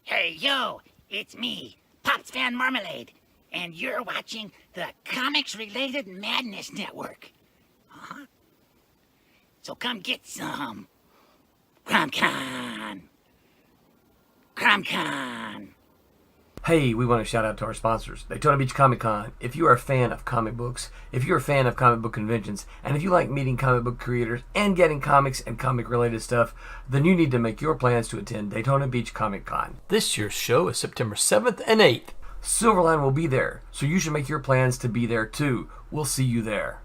Hey, yo, it's me, Pops Van Marmalade, and you're watching the Comics-Related Madness Network. Huh? So come get some. CromCon. CromCon. Hey, we want to shout out to our sponsors, Daytona Beach Comic Con. If you are a fan of comic books, if you're a fan of comic book conventions, and if you like meeting comic book creators and getting comics and comic-related stuff, then you need to make your plans to attend Daytona Beach Comic Con. This year's show is September 7th and 8th. Silverline will be there, so you should make your plans to be there too. We'll see you there.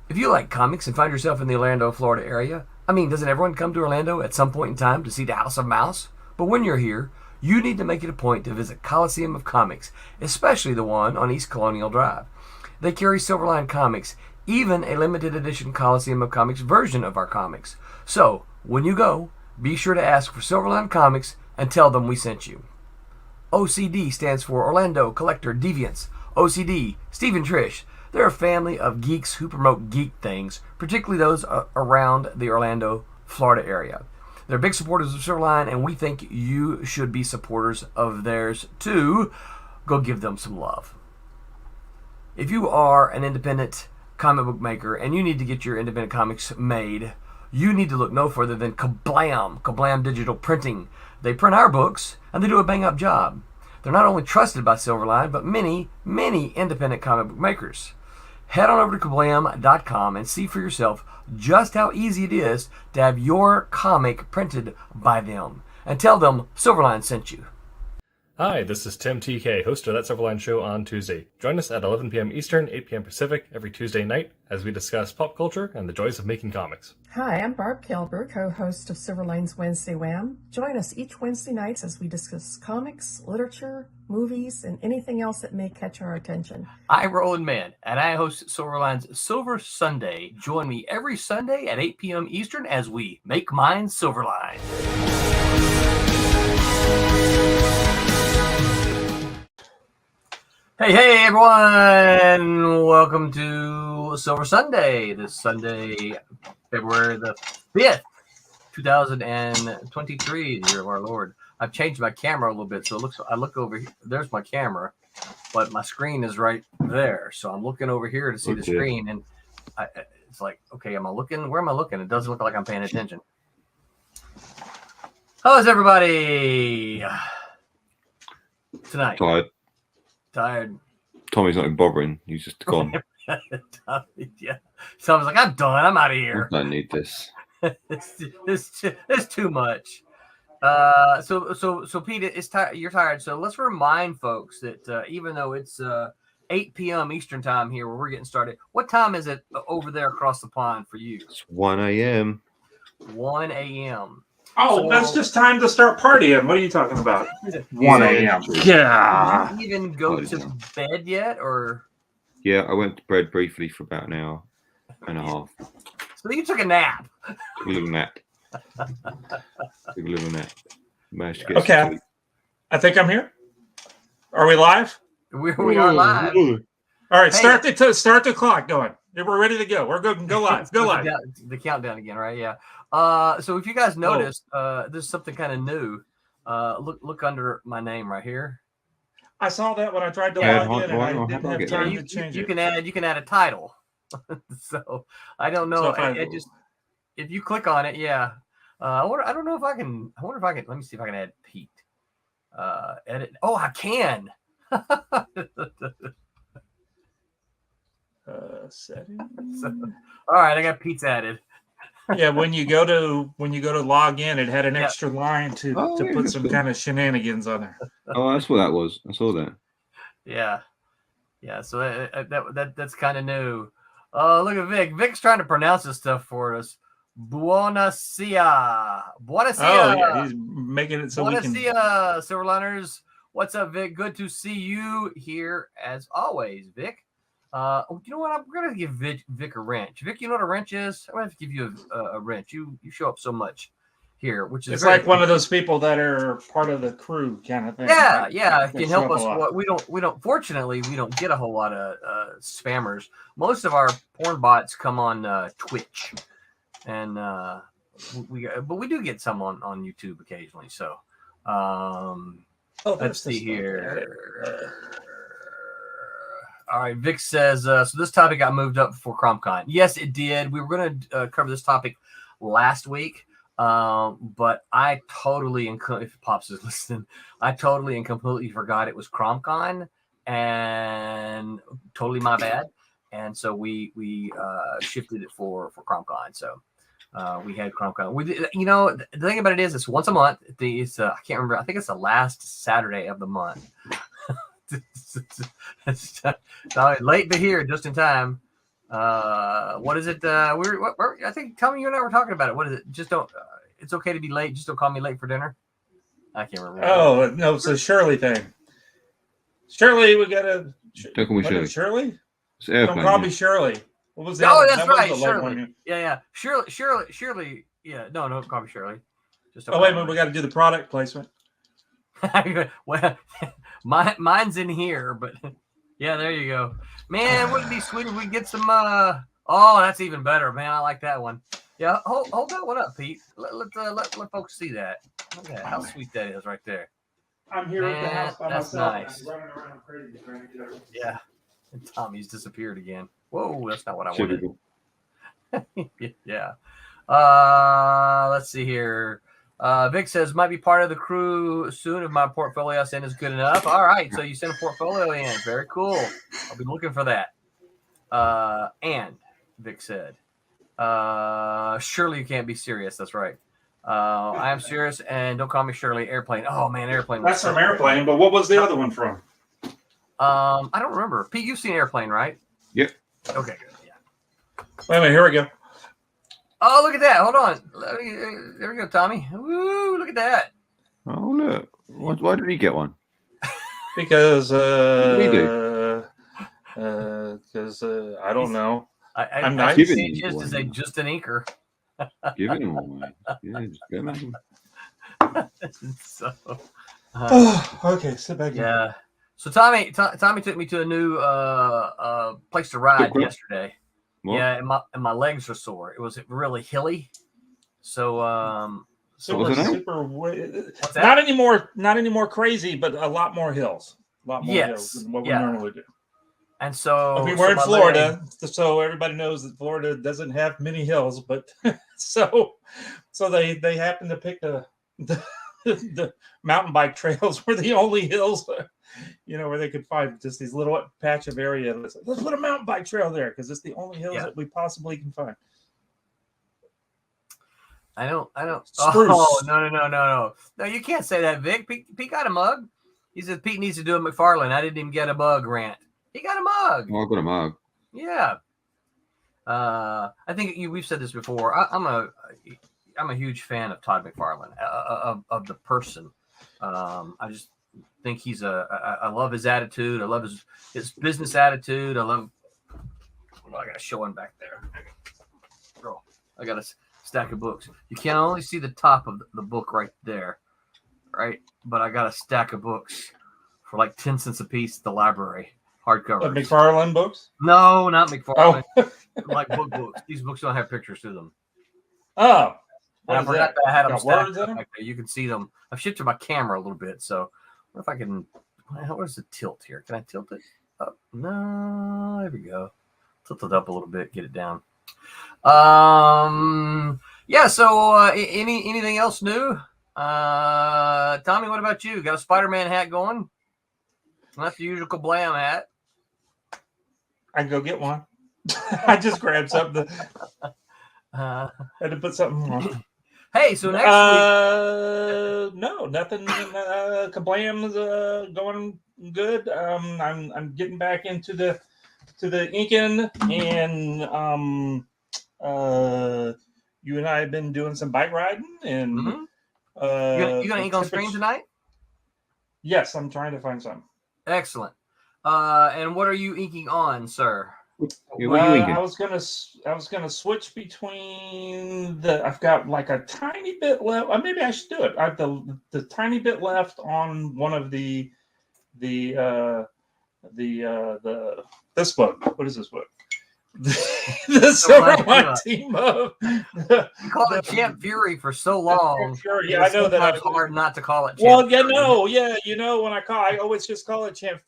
If you like comics and find yourself in the Orlando, Florida area, doesn't everyone come to Orlando at some point in time to see the House of Mouse? But when you're here, you need to make it a point to visit Coliseum of Comics, especially the one on East Colonial Drive. They carry Silverline Comics, even a limited edition Coliseum of Comics version of our comics. So, when you go, be sure to ask for Silverline Comics and tell them we sent you. OCD stands for Orlando Collector Deviants. OCD, Steve and Trish, they're a family of geeks who promote geek things, particularly those around the Orlando, Florida area. They're big supporters of Silverline, and we think you should be supporters of theirs too. Go give them some love. If you are an independent comic book maker and you need to get your independent comics made, you need to look no further than Kablam Digital Printing. They print our books, and they do a bang-up job. They're not only trusted by Silverline, but many independent comic book makers. Head on over to kablam.com and see for yourself just how easy it is to have your comic printed by them. And tell them Silverline sent you. Hi, this is Tim TK, host of That Silverline Show on Tuesday. Join us at 11 p.m. Eastern, 8 p.m. Pacific every Tuesday night as we discuss pop culture and the joys of making comics. Hi, I'm Barb Kilber, co-host of Silverline's Wednesday Wham. Join us each Wednesday nights as we discuss comics, literature, movies, and anything else that may catch our attention. I'm Roland Mann, and I host Silverline's Silver Sunday. Join me every Sunday at 8 p.m. Eastern as we make mine Silverline. Hey everyone! Welcome to Silver Sunday. This Sunday, February the 5th, 2023, the year of our Lord. I've changed my camera a little bit, so I look over here. There's my camera, but my screen is right there. So I'm looking over here to see the screen, and it's like, okay, am I looking? Where am I looking? It doesn't look like I'm paying attention. How's everybody tonight? Tired. Tommy's not even bothering. He's just gone. Yeah. So I was like, I'm done. I'm out of here. I don't need this. It's too much. So Pete, you're tired. So let's remind folks that even though it's 8 p.m. Eastern time here where we're getting started, what time is it over there across the pond for you? It's 1 a.m. 1 a.m. Oh, that's just time to start partying. What are you talking about? 1 a.m. Yeah. Did you even go to bed yet, or? Yeah, I went to bed briefly for about an hour and a half. So you took a nap. Took a little nap. Managed to get okay. some sleep. I think I'm here. Are we live? We are live. All right, start the clock going. We're ready to go. We're good. Go live. Go live. The countdown again, right? Yeah. So if you guys noticed, there's something kind of new. Look under my name right here. I saw that when I tried to log in, and I didn't have time to change it. You can add a title. So I don't know. If you click on it, yeah. I don't know if I can. I wonder if I can. Let me see if I can add Pete. Edit. Oh, I can. Settings. All right, I got Pete's added. Yeah, when you go to log in, it had an extra line to put some kind of shenanigans on there. Oh, that's what that was. I saw that. Yeah. So that's kind of new. Look at Vic. Vic's trying to pronounce this stuff for us. Buonasera. Oh, yeah, he's making it so we can. Buonasera, Silverliners. What's up, Vic? Good to see you here as always, Vic. You know what? I'm gonna give Vic a wrench. Vic, you know what a wrench is? I'm gonna have to give you a wrench. You show up so much here, which is it's like one of those people that are part of the crew kind of thing. Yeah, it can help us. We don't. Fortunately, we don't get a whole lot of spammers. Most of our porn bots come on Twitch, and but we do get some on YouTube occasionally. So Let's see here. All right, Vic says, so this topic got moved up before CromCon. Yes, it did. We were going to cover this topic last week, but I totally, if Pops is listening, I totally and completely forgot it was CromCon, and totally my bad. And so we shifted it for CromCon. So we had CromCon. The thing about it is, it's once a month. It's I can't remember. I think it's the last Saturday of the month. It's late to here, just in time. What is it? I think Tommy, you and I were talking about it. What is it? Just don't. It's okay to be late. Just don't call me late for dinner. I can't remember. Oh no, it's a Shirley thing. Shirley, we gotta. Don't call me Shirley. Shirley. It's airplane. Don't call me Shirley. What was that? Oh, that's that right, was Shirley. Yeah. Shirley. Yeah. No, don't call me Shirley. Just wait a minute. We got to do the product placement. Well, mine's in here, but yeah, there you go, man. Wouldn't it be sweet if we get some? Oh, that's even better, man. I like that one. Yeah, hold that one up, Pete. Let folks see that. Look at that. How sweet that is, right there. I'm here at the house by myself. Nice. I'm running around crazy trying to get everything. Yeah, and Tommy's disappeared again. Whoa, that's not what I Typical. wanted. Yeah. Let's see here. Vic says, might be part of the crew soon if my portfolio I send is good enough. All right, so you send a portfolio in. Very cool. I'll be looking for that. And Vic said, surely you can't be serious. That's right. I am serious, and don't call me Shirley. Airplane. Oh, man, Airplane. That's from Airplane, but what was the other one from? I don't remember. Pete, you've seen Airplane, right? Yep. Okay, good. Yeah. Wait a minute, here we go. Oh, look at that. Hold on. There we go, Tommy. Woo, look at that. Oh, look. Why did he get one? Because What did he do? I don't know. I'm not giving giving you just one. to say just an inker. Giving him one. Yeah, just give him. So, Okay, sit back. yeah. So Tommy took me to a new place to ride yesterday. What? Yeah, and my legs are sore. It was really hilly. So What's the name? super. What's that? Not anymore crazy, but a lot more hills. A lot more hills than what we normally do. And so I mean, we're in Florida, so everybody knows that Florida doesn't have many hills, but so they happen to pick the mountain bike trails were the only hills, where they could find just these little patch of area. Let's put a mountain bike trail there because it's the only hills that we possibly can find. I don't. Spruce. Oh, no. No, you can't say that, Vic. Pete got a mug. He said Pete needs to do a McFarlane. I didn't even get a mug rant. He got a mug. Oh, I got a mug. Yeah. I think we've said this before. I'm a huge fan of Todd McFarlane, of the person. I just think I love his attitude. I love his business attitude. I got a showing back there. Girl, I got a stack of books. You can only see the top of the book right there, right? But I got a stack of books for like 10 cents a piece at the library. Hardcover. McFarlane books? No, not McFarlane. Oh. Like book books. These books don't have pictures to them. Oh. I forgot that I had them stacked words in them? back there. You can see them. I've shifted my camera a little bit, so what if I can? Where's the tilt here? Can I tilt it up? No, there we go. Tilt it up a little bit. Get it down. Yeah. So, anything else new? Tommy, what about you? Got a Spider-Man hat going? Not the usual Kablam hat. I can go get one. I just grabbed something. Had to put something on. Hey, so next week. No, nothing. Kablam's going good. I'm getting back into the inking, and you and I have been doing some bike riding, and you gonna ink on screen tonight? Yes, I'm trying to find some. Excellent. And what are you inking on, sir? Yeah, what are you inking? I was gonna switch between I've got like a tiny bit left. Maybe I should do it. I have the tiny bit left on one of this book. What is this book? the Silverline team up. You called it Champ Fury for so long. Fury. Yeah, I know that. It's hard not to call it Champ Well, Fury. When I always just call it Champ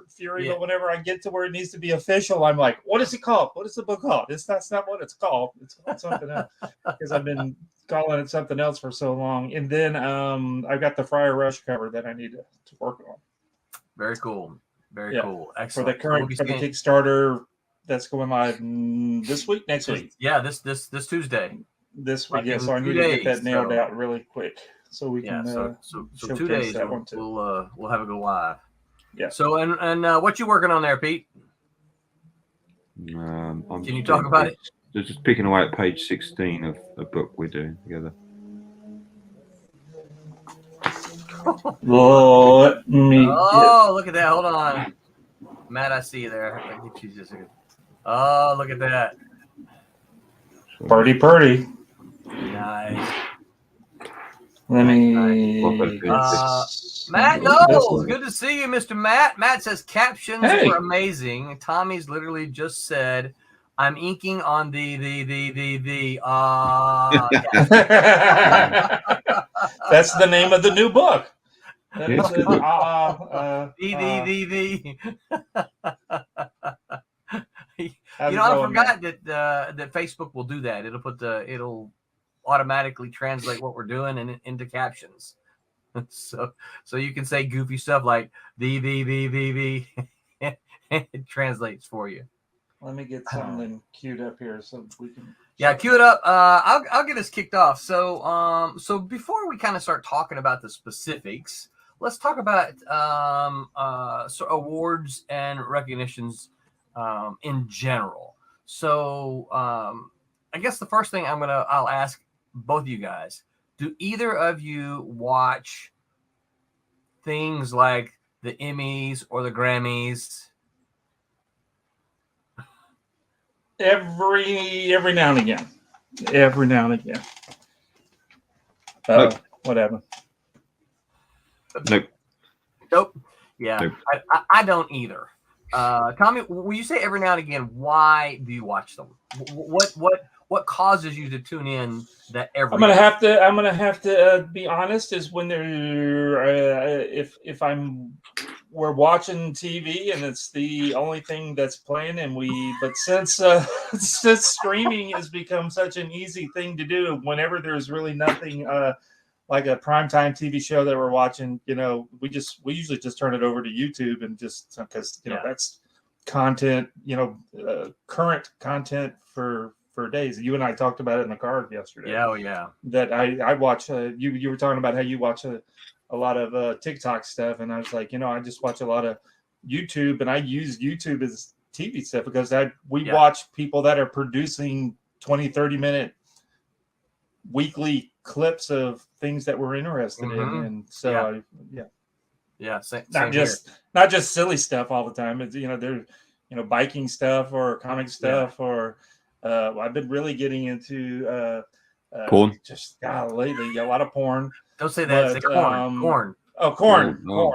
Fury, Yeah. but whenever I get to where it needs to be official, I'm like, what is it called? What is the book called? That's not what it's called. It's called something else because I've been calling it something else for so long. And then I've got the Friar Rush cover that I need to work on. Very cool. Very cool. Excellent. For the Kickstarter that's going live this week, next week. Yeah, this Tuesday. This week, Like so I need to get that nailed out really quick so we can. So 2 days we'll have it go live. Yeah. So and what you working on there, Pete? Can you talk about it? Just picking away at page 16 of a book we're doing together. Let me. Oh, look at that! Hold on, Matt. I see you there. Oh, look at that! Purdy. Nice. Let me. Matt Knowles, good to see you, Mr. Matt. Matt says captions were amazing. Tommy's literally just said, "I'm inking on the." That's the name of the new book. I forgot that Facebook will do that. It'll automatically translate what we're doing into captions. So you can say goofy stuff like the it translates for you. Let me get something queued up here so we can. Yeah, cue it up. I'll get us kicked off. So before we kind of start talking about the specifics, let's talk about awards and recognitions in general. So I guess the first thing I'll ask both of you guys: do either of you watch things like the Emmys or the Grammys? Every now and again. What happened? Nope. Yeah, nope. I don't either. Tommy, when you say every now and again, why do you watch them? What causes you to tune in that every? I'm gonna have to be honest. Is when they're if we're watching TV and it's the only thing that's playing, but since streaming has become such an easy thing to do, whenever there's really nothing like a primetime TV show that we're watching, we usually just turn it over to YouTube and just because that's content, current content for days. You and I talked about it in the car yesterday. Yeah, yeah. That I watch. You were talking about how you watch a lot of TikTok stuff, and I was like, I just watch a lot of YouTube, and I use YouTube as TV stuff because we watch people that are producing 20-30 minute weekly clips of things that we're interested in, and so not just silly stuff all the time. It's there's biking stuff or comic stuff or I've been really getting into porn. Just lately, a lot of porn. Don't say that. It's corn. Oh, corn. Oh,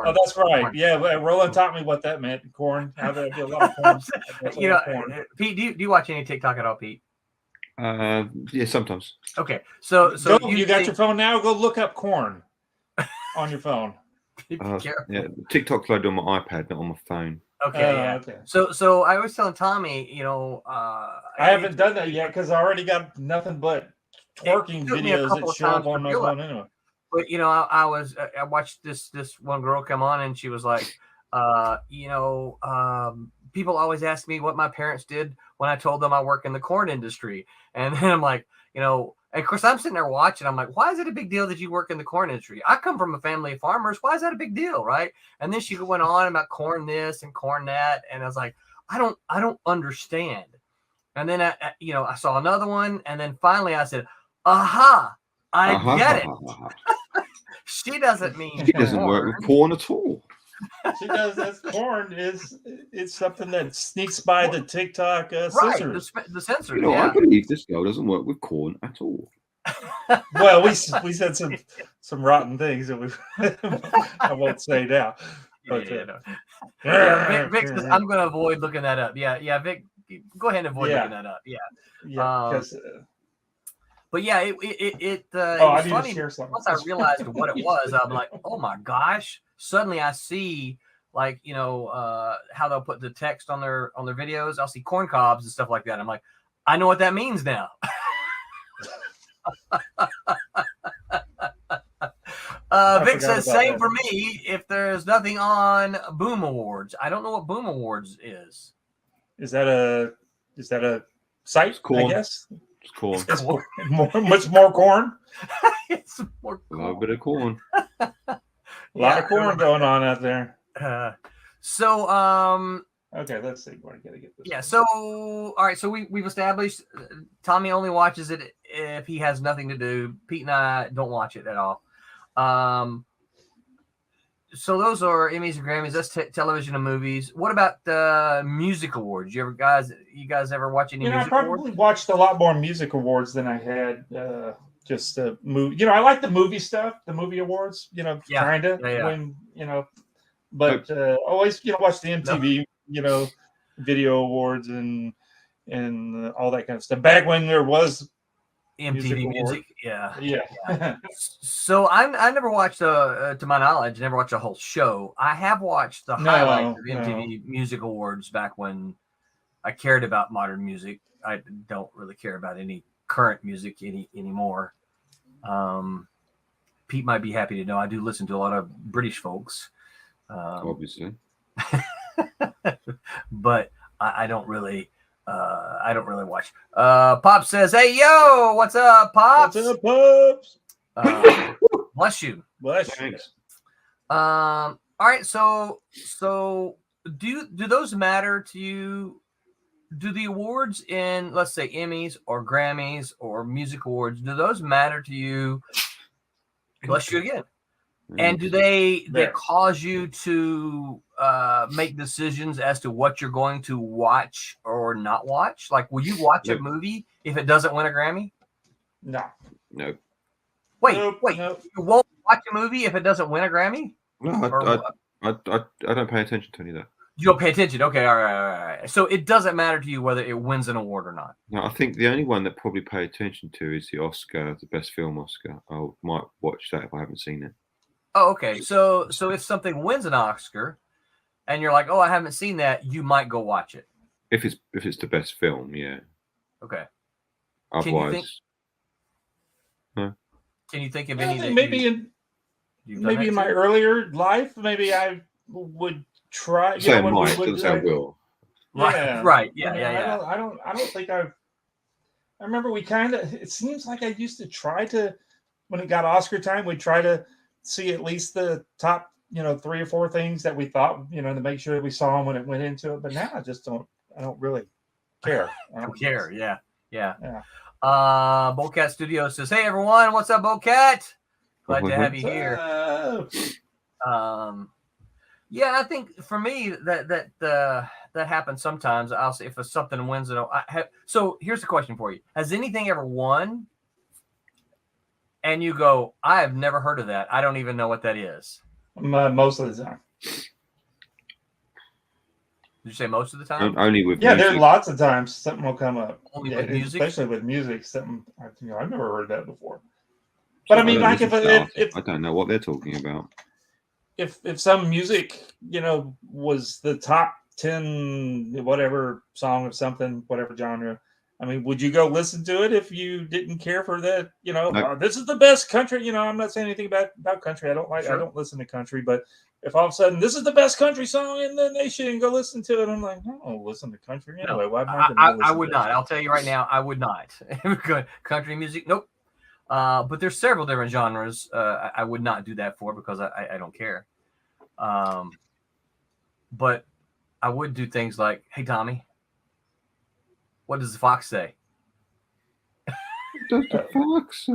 that's right. Corn. Yeah, Roland taught me what that meant. Corn. I do a lot of corn. Corn. Pete, do you watch any TikTok at all, Pete? Yeah, sometimes. Okay, so you got your phone now. Go look up corn on your phone. Yeah, TikTok's loaded on my iPad, not on my phone. Okay, okay. So I was telling Tommy, I haven't done that yet because I already got nothing but twerking videos that show up on my phone anyway. But I watched this one girl come on and she was like, people always ask me what my parents did when I told them I work in the corn industry, and then I'm like, and of course I'm sitting there watching. I'm like, why is it a big deal that you work in the corn industry? I come from a family of farmers. Why is that a big deal, right? And then she went on about corn this and corn that, and I was like, I don't understand. And then I saw another one, and then finally I said, aha, I get it. She doesn't mean she doesn't work with corn at all. She does. That's corn. It's something that sneaks by the TikTok censors. The censors. I believe this girl doesn't work with corn at all. Well, we said some rotten things that I won't say now. But, Vic says, I'm going to avoid looking that up. Yeah, Vic go ahead and avoid Yeah. looking that up. Yeah. Yeah, because But yeah, it I was need funny. to share something. Once I realized what it was, I'm like, oh my gosh! Suddenly I see like how they'll put the text on their videos. I'll see corn cobs and stuff like that. I'm like, I know what that means now. Vic says same that. for me. If there's nothing on Boom Awards, I don't know what Boom Awards is. Is that a site? corn. I guess It's corn. it's much more corn. It's more A little bit of corn. A lot of corn going on out there. Okay, let's see. Where I gotta get this. Yeah. So, all right. So we've established Tommy only watches it if he has nothing to do. Pete and I don't watch it at all. So those are Emmys and Grammys. That's television and movies. What about the music awards? You guys ever watch any music I probably awards? watched a lot more music awards than I had just the movie. I like the movie stuff, the movie awards. Kind of when but always watch the MTV video awards and all that kind of stuff. Back when there was MTV music, yeah. So I never watched to my knowledge, never watched a whole show. I have watched the highlights of MTV Music Awards back when I cared about modern music. I don't really care about any current music anymore. Pete might be happy to know I do listen to a lot of British folks. Obviously. But I don't really watch. Pop says, "Hey yo, what's up, Pops? What's up, Pops? Bless you. Bless you. Thanks. All right. So do those matter to you? Do the awards in, let's say, Emmys or Grammys or music awards, do those matter to you? Bless you again. And do they cause you to make decisions as to what you're going to watch or not watch? Like, will you watch a movie if it doesn't win a Grammy? No. Nope. Wait. Nope. You won't watch a movie if it doesn't win a Grammy? No, I don't pay attention to any of that. You don't pay attention. Okay, all right. So it doesn't matter to you whether it wins an award or not. No, I think the only one that probably pay attention to is the Oscar, the Best Film Oscar. I might watch that if I haven't seen it. Oh, okay. So if something wins an Oscar, and you're like, oh, I haven't seen that, you might go watch it. If it's the best film, yeah. Okay. Otherwise, Can you think of I any think that maybe in my earlier life, maybe I would try. say might, doesn't say will. Right. Yeah. I don't think I remember it seems like I used to try to, when it got Oscar time, we'd try to see at least the top, 3 or 4 things that we thought, to make sure that we saw them when it went into it. But now I don't really care. I don't care. Yeah. Boldcat Studios says, "Hey everyone, what's up, Boldcat? Glad to have you here." Yeah, I think for me that happens sometimes. I'll say if something wins, so here's the question for you: has anything ever won? And you go, I have never heard of that. I don't even know what that is. Most of the time. Did you say most of the time? Only with music. music. There's lots of times something will come up. Only with music? Especially with music. Something I've never heard that before. But I mean, like if I don't know what they're talking about. If some music, was the top 10 whatever song of something, whatever genre, I mean, would you go listen to it if you didn't care for that? No. This is the best country. I'm not saying anything about country. I don't listen to country. But if all of a sudden this is the best country song in the nation, and go listen to it, I'm like, I don't listen to country anyway. Why am I would not. I'll tell you right now, I would not. Country music, nope. But there's several different genres. I would not do that for because I don't care. But I would do things like, hey Tommy, what does the fox say? What does the fox say?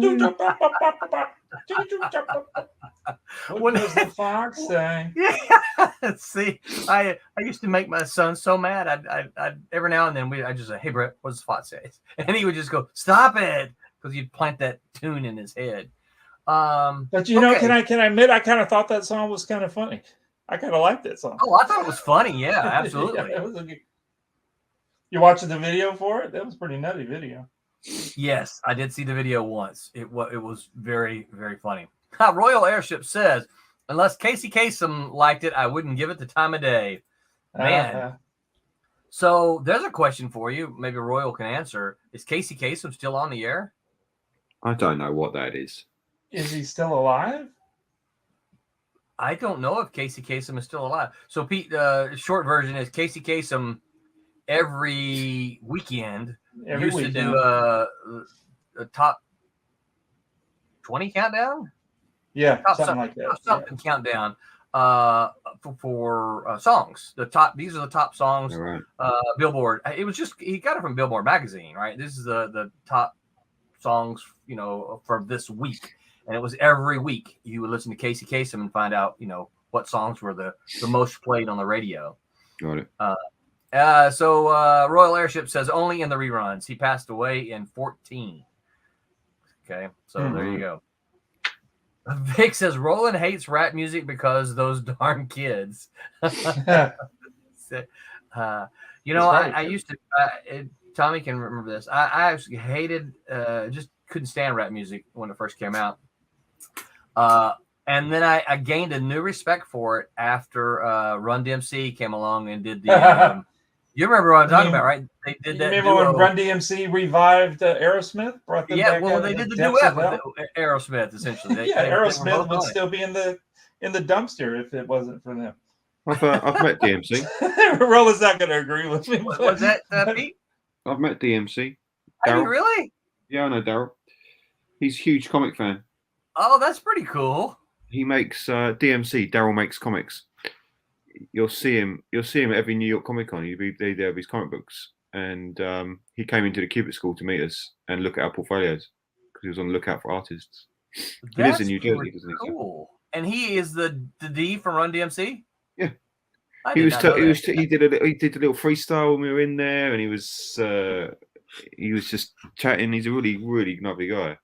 What does the fox say? Yeah. See, I used to make my son so mad. I'd every now and then I just say, hey Brett, what does the fox say? And he would just go, stop it, because you'd plant that tune in his head. But can I admit I kind of thought that song was kind of funny. I kind of liked that song. Oh, I thought it was funny. Yeah, absolutely. Yeah, You watching the video for it? That was pretty nutty video. Yes, I did see the video once. It was very, very funny. Royal Airship says, unless Casey Kasem liked it, I wouldn't give it the time of day. Man. So there's a question for you. Maybe Royal can answer. Is Casey Kasem still on the air? I don't know what that is. Is he still alive? I don't know if Casey Kasem is still alive. So Pete, short version is Casey Kasem every weekend used to do a top 20 countdown. Yeah, something like that. Something countdown for songs. These are the top songs. Right. Billboard. It was just he got it from Billboard magazine, right? This is the top songs, for this week, and it was every week you would listen to Casey Kasem and find out, what songs were the most played on the radio. Got it. So Royal Airship says only in the reruns. He passed away in 2014. Okay, so there you go. Vic says Roland hates rap music because those darn kids. I used to. Tommy can remember this. I actually hated, just couldn't stand rap music when it first came out. And then I gained a new respect for it after Run DMC came along and did the. You remember what I'm talking about, right? They did that. Remember when Run DMC revived Aerosmith? Brought them back well, they did the duet with Aerosmith, essentially. Aerosmith would still be in the dumpster if it wasn't for them. I've met DMC. Roland's not going to agree with me. Was that Pete? I've met DMC. Have you really? Yeah, I know Daryl. He's a huge comic fan. Oh, that's pretty cool. He makes DMC. Daryl makes comics. You'll see him at every New York Comic Con. He'll be there with his comic books, and he came into the Cupid School to meet us and look at our portfolios because he was on the lookout for artists. He lives in New Jersey, doesn't he? Cool. And he is the D from Run DMC. Yeah. He did a little freestyle when we were in there, and he was just chatting. He's a really, really lovely guy.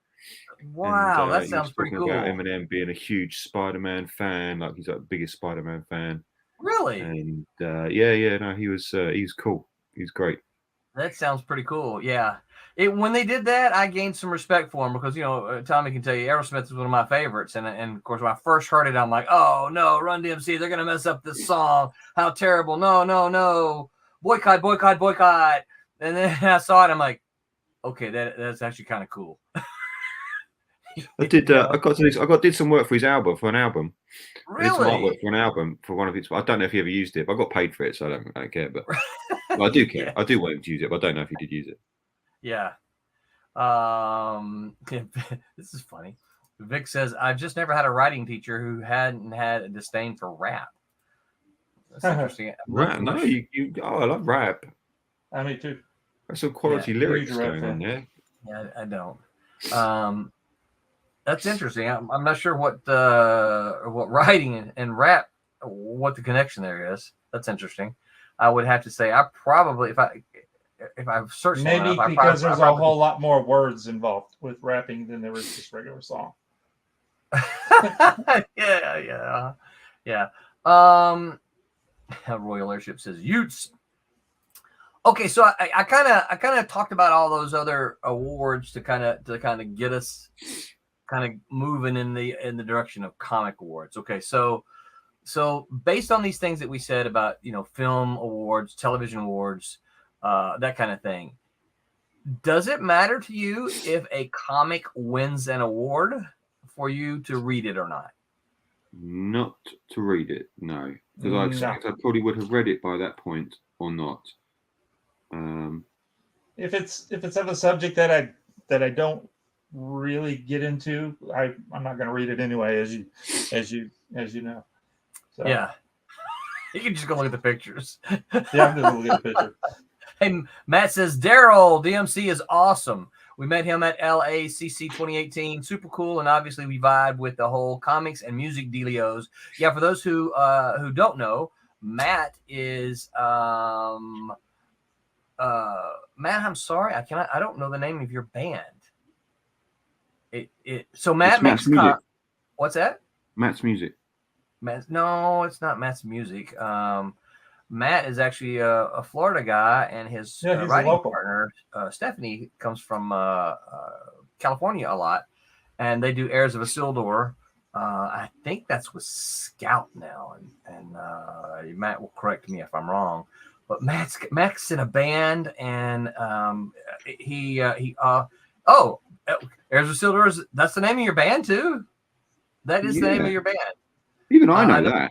Wow, and, that sounds pretty cool. About Eminem being a huge Spider-Man fan, like he's like the biggest Spider-Man fan. Really? And he was cool. He was great. That sounds pretty cool. Yeah. When they did that, I gained some respect for him because Tommy can tell you Aerosmith is one of my favorites, and of course when I first heard it, I'm like, oh no, Run DMC, they're gonna mess up this song. How terrible! No, boycott! And then I saw it, I'm like, okay, that's actually kind of cool. I did some work for his album, for an album. Really? Some artwork for an album for one of his. I don't know if he ever used it, but I got paid for it, so I don't care. But well, I do care. Yeah. I do want him to use it, but I don't know if he did use it. Yeah. This is funny. Vic says, I've just never had a writing teacher who hadn't had a disdain for rap. That's interesting. Rap? No, I love rap. Me too. That's some quality lyrics going on there. Yeah, I don't. That's interesting. I'm not sure what writing and rap, what the connection there is. That's interesting. I would have to say I probably if I've searched maybe enough, because there's a whole lot more words involved with rapping than there is just regular song. yeah. Royal Airship says Utes. Okay, so I kind of talked about all those other awards to kind of get us kind of moving in the direction of comic awards. Okay, so based on these things that we said about film awards, television awards, that kind of thing, does it matter to you if a comic wins an award for you to read it or not? Not to read it, no, because I probably would have read it by that point or not. If it's of a subject that I don't really get into, I'm not going to read it anyway, as you know. So. Yeah, you can just go look at the pictures. Yeah, I'm just looking at the picture. Hey, Matt says Daryl DMC is awesome. We met him at LACC 2018. Super cool, and obviously we vibe with the whole comics and music dealios. Yeah, for those who don't know, Matt is Matt. I'm sorry, I don't know the name of your band. So Matt makes what's that? Matt's Music. No, it's not Matt's Music. Matt is actually a Florida guy, and his Yeah, he's a writing local. partner, Stephanie, comes from California a lot, and they do Heirs of Isildur. I think that's with Scout now, and Matt will correct me if I'm wrong. But Matt's in a band, and Heirs of Isildur, that's the name of your band too. That is the name of your band. Even I know that.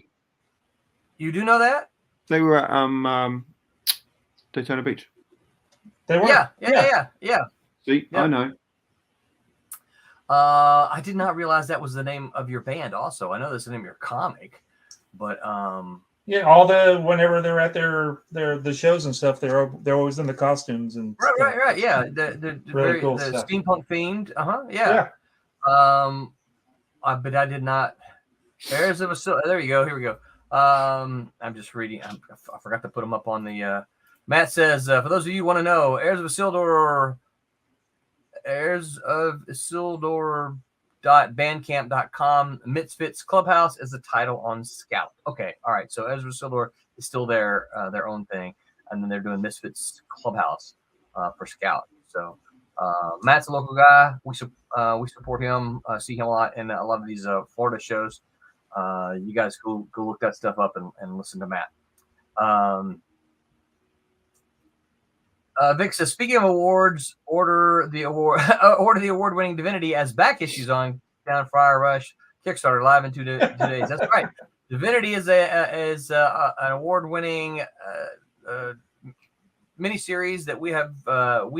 You do know that? They were at Daytona Beach. They were. Yeah. See, Yeah. I know. I did not realize that was the name of your band. Also, I know that's the name of your comic, but yeah, whenever they're at the shows and stuff, they're always in the costumes and right. Yeah, the really cool stuff. Steampunk themed. Yeah. But I did not. Heirs of Isildur. There you go. Here we go. I'm just reading. I forgot to put them up on the. Matt says, for those of you who want to know, Heirs of Isildur. heirsofIsildur.bandcamp.com. Misfits Clubhouse is the title on Scout. Okay, all right. So Heirs of Isildur is still their own thing, and then they're doing Misfits Clubhouse for Scout. So Matt's a local guy. We support him. See him a lot in a lot of these Florida shows. You guys go look that stuff up and listen to Matt. Vic says, speaking of awards, order the award-winning Divinity as back issues on Down Friar Rush Kickstarter live in 2 days. That's right. Divinity is an award-winning miniseries that we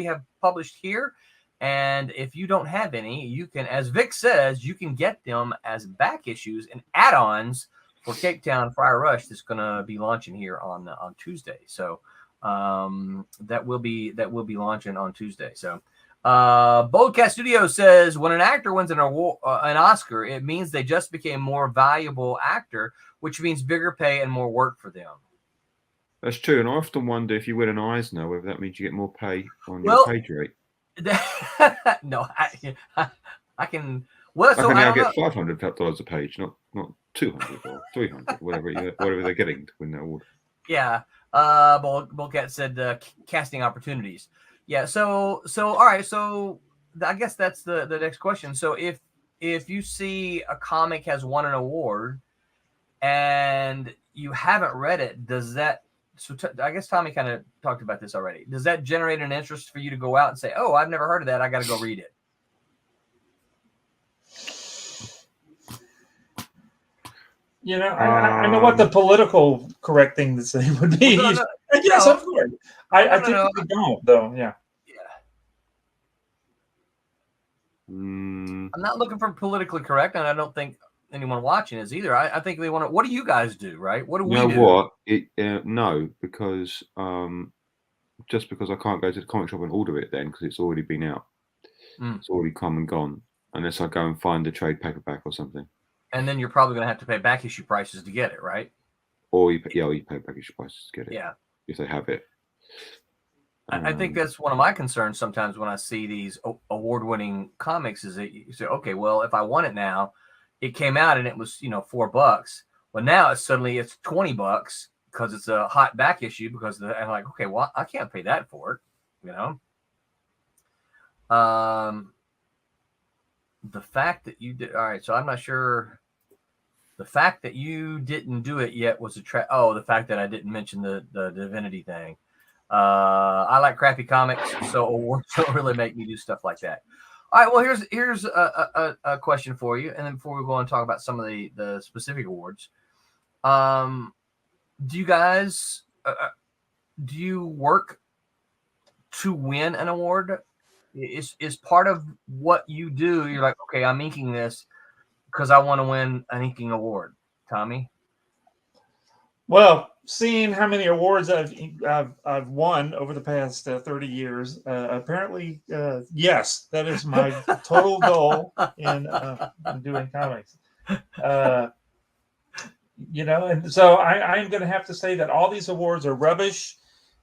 have published here. And if you don't have any, you can, as Vic says, you can get them as back issues and add-ons for Cape Town Friar Rush that's going to be launching here on Tuesday. So that will be launching on Tuesday. So Boldcat Studios says, when an actor wins an Oscar, it means they just became more valuable actor, which means bigger pay and more work for them. That's true, and I often wonder if you win an Eisner, whether that means you get more pay on your page rate. No, I can. Well, so I can now get $500 a page, not $200 or $300, whatever they're getting to win that award. Yeah. Bullcat said casting opportunities. Yeah. So all right. So I guess that's the next question. So if you see a comic has won an award and you haven't read it, does that? So I guess Tommy kind of talked about this already. Does that generate an interest for you to go out and say, "Oh, I've never heard of that. I got to go read it"? You know, I know what the political correct thing to say would be. Well, yes, of course. I think we don't, though. Yeah. I'm not looking for politically correct, and I don't think anyone watching is either. I think they want to. What do you guys do, right? What do we do? You know what? No, because just because I can't go to the comic shop and order it then because it's already been out. It's already come and gone unless I go and find a trade paperback or something. And then you're probably going to have to pay back issue prices to get it, right? Or you pay back issue prices to get it. Yeah. If they have it. I think that's one of my concerns sometimes when I see these award-winning comics is that you say, okay, well, if I want it now, it came out and it was, $4. Well, now it's $20 because it's a hot back issue because I'm like, okay, well, I can't pay that for it, The fact that you did, all right, so I'm not sure. The fact that you didn't do it yet was the fact that I didn't mention the Divinity thing. I like crappy comics, so awards don't really make me do stuff like that. All right, well, here's a question for you, and then before we go on and talk about some of the specific awards, do you guys do you work to win an award? Is part of what you do? You're like, okay, I'm inking this because I want to win an inking award. Tommy? Well, seeing how many awards I've won over the past 30 years, apparently, yes, that is my total goal in doing comics. And so I'm going to have to say that all these awards are rubbish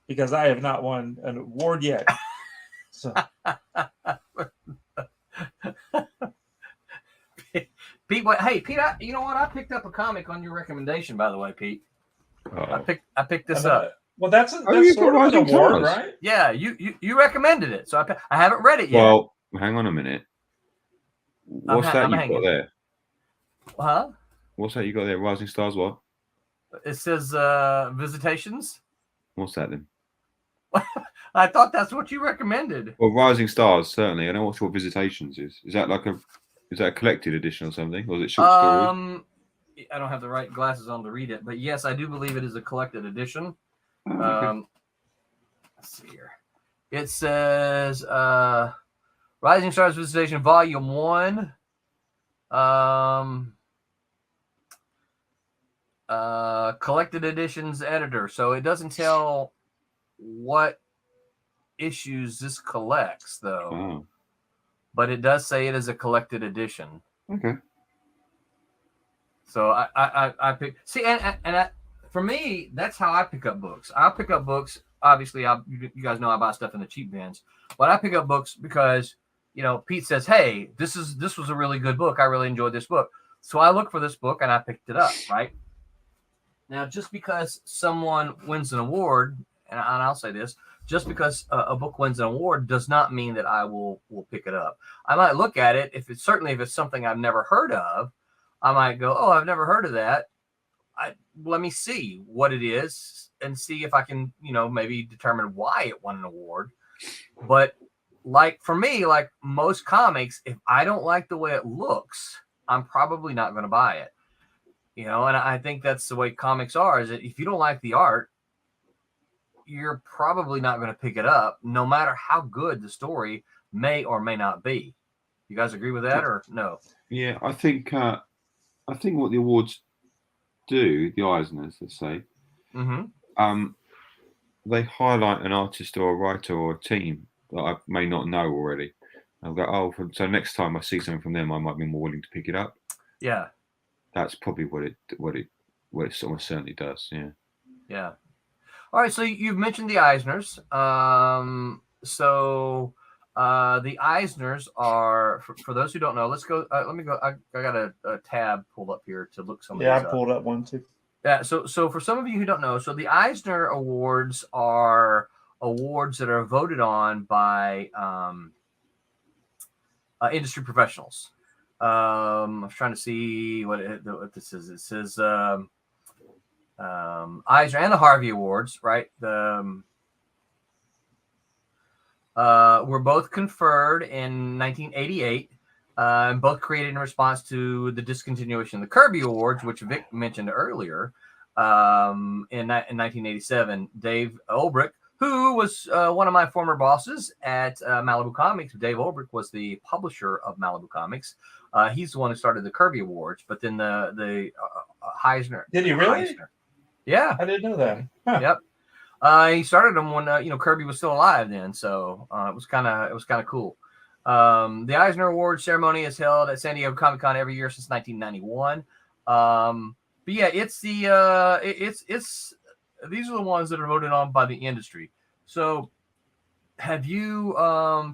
because I have not won an award yet. So. Pete, hey, Pete, you know what? I picked up a comic on your recommendation, by the way, Pete. Oh. I picked this up. Well, that's you sort got of an Rising award, Stars. right? Yeah, you recommended it, so I haven't read it yet. Well, hang on a minute. What's that I'm you've hanging. got there? Huh? What's that you got there? Rising Stars. What? It says visitations. What's that then? I thought that's what you recommended. Well, Rising Stars certainly. I don't know what Visitations is. Is that a collected edition or something, or is it short stories? I don't have the right glasses on to read it, but yes, I do believe it is a collected edition. Oh, okay. Let's see here. It says Rising Stars Visitation Volume 1. Collected editions editor. So it doesn't tell what issues this collects, though. Oh. But it does say it is a collected edition. Okay. So I pick. See, and for me, that's how I pick up books. I pick up books. Obviously, you guys know I buy stuff in the cheap bins, but I pick up books because Pete says, "Hey, this was a really good book. I really enjoyed this book." So I look for this book and I picked it up. Right now, just because someone wins an award, and I'll say this, just because a book wins an award does not mean that I will pick it up. I might look at it if it's something I've never heard of. I might go, "Oh, I've never heard of that. Let me see what it is and see if I can, maybe determine why it won an award." But for me, like most comics, if I don't like the way it looks, I'm probably not going to buy it. And I think that's the way comics are, is that if you don't like the art, you're probably not going to pick it up, no matter how good the story may or may not be. You guys agree with that or no? Yeah, I think what the awards do, the Eisners, let's say, they highlight an artist or a writer or a team that I may not know already. I'll go, "Oh, so next time I see something from them, I might be more willing to pick it up." Yeah, that's probably what it almost certainly does. Yeah. Yeah. All right, so you've mentioned the Eisners. The Eisners are, for those who don't know, let's go. Let me go. I got a tab pulled up here to look some of these up. I pulled up one too. Yeah. So for some of you who don't know, so the Eisner Awards are awards that are voted on by industry professionals. I'm trying to see what this is. It says Eisner and the Harvey Awards, right? Were both conferred in 1988, and both created in response to the discontinuation of the Kirby Awards, which Vic mentioned earlier, in 1987. Dave Olbrich, who was one of my former bosses at Malibu Comics. Dave Olbrich was the publisher of Malibu Comics. He's the one who started the Kirby Awards, but then the Eisner. Did he really? Eisner. Yeah, I didn't know that. Huh. Yep. He started them when Kirby was still alive then, so it was kind of cool. The Eisner Awards ceremony is held at San Diego Comic Con every year since 1991. But yeah, it's these are the ones that are voted on by the industry. So, have you,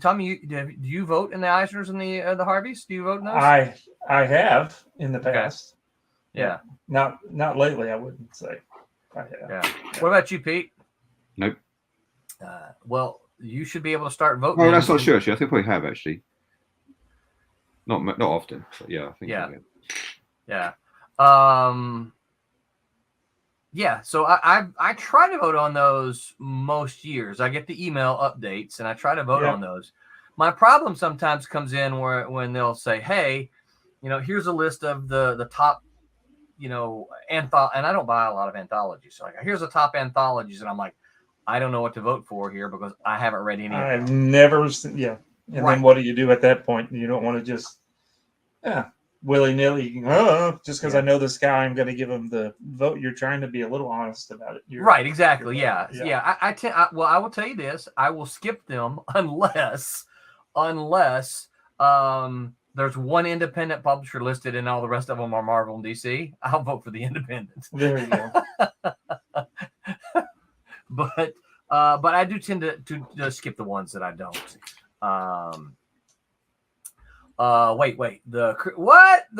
Tommy? Do you vote in the Eisners and the Harveys? Do you vote in those? I have in the past. Okay. Yeah. Not lately. I wouldn't say. I have. Yeah. What about you, Pete? Nope. Well, you should be able to start voting. Well, that's not sure. Actually, I think I probably have actually. Not often, but yeah, I think. Yeah. Yeah. Yeah. So I try to vote on those most years. I get the email updates and I try to vote on those. My problem sometimes comes in when they'll say, "Hey, here's a list of the top, and I don't buy a lot of anthologies. So here's the top anthologies, and I'm like, I don't know what to vote for here because I haven't read any. I've never seen. Yeah. And then what do you do at that point? You don't want to just, willy-nilly, just because I know this guy, I'm going to give him the vote. You're trying to be a little honest about it. Right, exactly. Yeah. I will tell you this. I will skip them unless there's one independent publisher listed and all the rest of them are Marvel and DC. I'll vote for the independents. There you go. But I do tend to skip the ones that I don't. Wait. The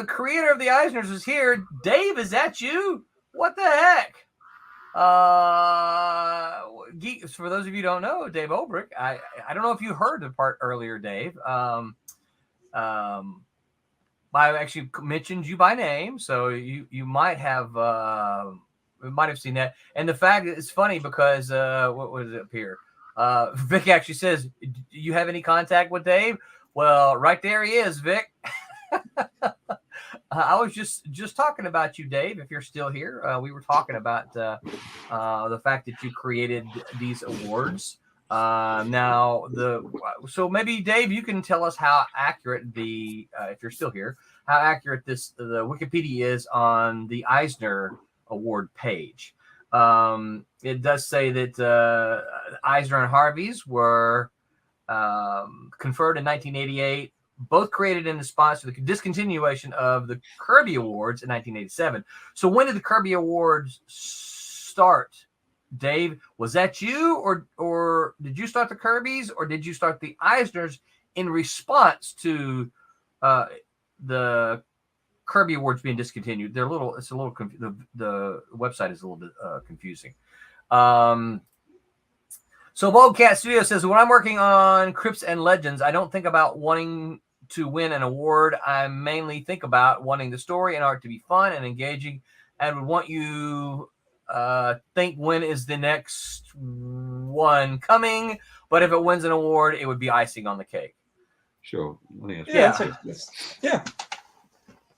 creator of the Eisners is here. Dave, is that you? What the heck? For those of you who don't know, Dave Olbrich, I don't know if you heard the part earlier, Dave. I actually mentioned you by name, so you might have seen that. And the fact that it's funny because what was it up here? Vic actually says, "Do you have any contact with Dave?" Well, right there he is, Vic. I was just talking about you, Dave. If you're still here, we were talking about the fact that you created these awards. So maybe Dave, you can tell us how accurate if you're still here, how accurate the Wikipedia is on the Eisner Award page. It does say that Eisner and Harvey's were conferred in 1988. Both created in response to the discontinuation of the Kirby Awards in 1987. So when did the Kirby Awards start, Dave? Was that you, or did you start the Kirbys, or did you start the Eisners in response to the Kirby Awards being discontinued? The website is a little bit confusing. So boldcatstudios says, when I'm working on Crypts and Legends, I don't think about wanting to win an award. I mainly think about wanting the story and art to be fun and engaging, and would want you think when is the next one coming. But if it wins an award, it would be icing on the cake. Sure. Yeah.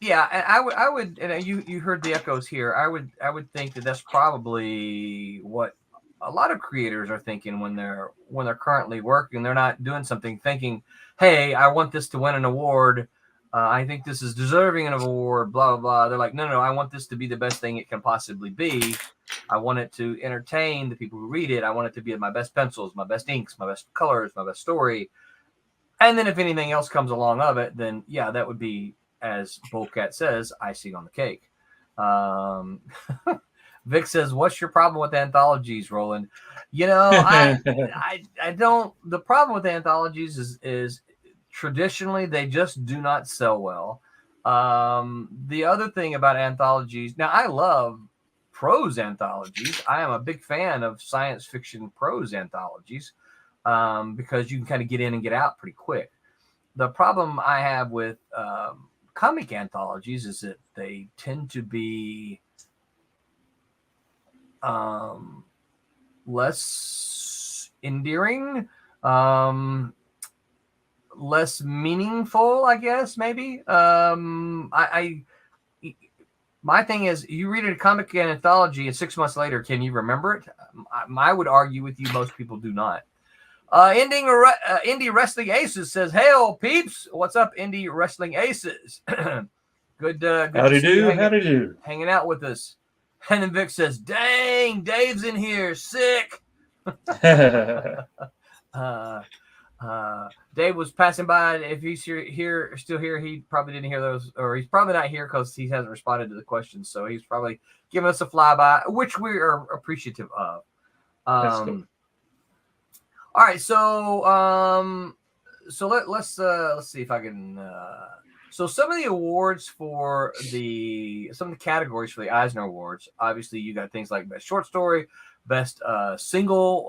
Yeah, and I would, and you heard the echoes here. I would think that that's probably what a lot of creators are thinking when they're currently working. They're not doing something thinking, hey, I want this to win an award. I think this is deserving of an award, blah, blah, blah. They're like, no, I want this to be the best thing it can possibly be. I want it to entertain the people who read it. I want it to be my best pencils, my best inks, my best colors, my best story. And then if anything else comes along of it, then yeah, that would be, as Bullcat says, icing on the cake. Vic says, what's your problem with anthologies, Roland? I don't. The problem with anthologies is traditionally they just do not sell well. The other thing about anthologies, now I love prose anthologies. I am a big fan of science fiction prose anthologies because you can kind of get in and get out pretty quick. The problem I have with comic anthologies is that they tend to be less endearing, less meaningful, I guess, maybe. My thing is, you read a comic anthology and 6 months later, can you remember it? I would argue with you, most people do not. Indie Wrestling Aces says, "Hail, peeps! What's up, Indie Wrestling Aces? Good. Howdy do. Hanging out with us." And then Vic says, "Dang, Dave's in here, sick." Dave was passing by. If he's still here, he probably didn't hear those, or he's probably not here because he hasn't responded to the questions. So he's probably giving us a flyby, which we are appreciative of. That's cool. All right, so let's see if I can. So some of the awards some of the categories for the Eisner Awards. Obviously, you got things like best short story, best single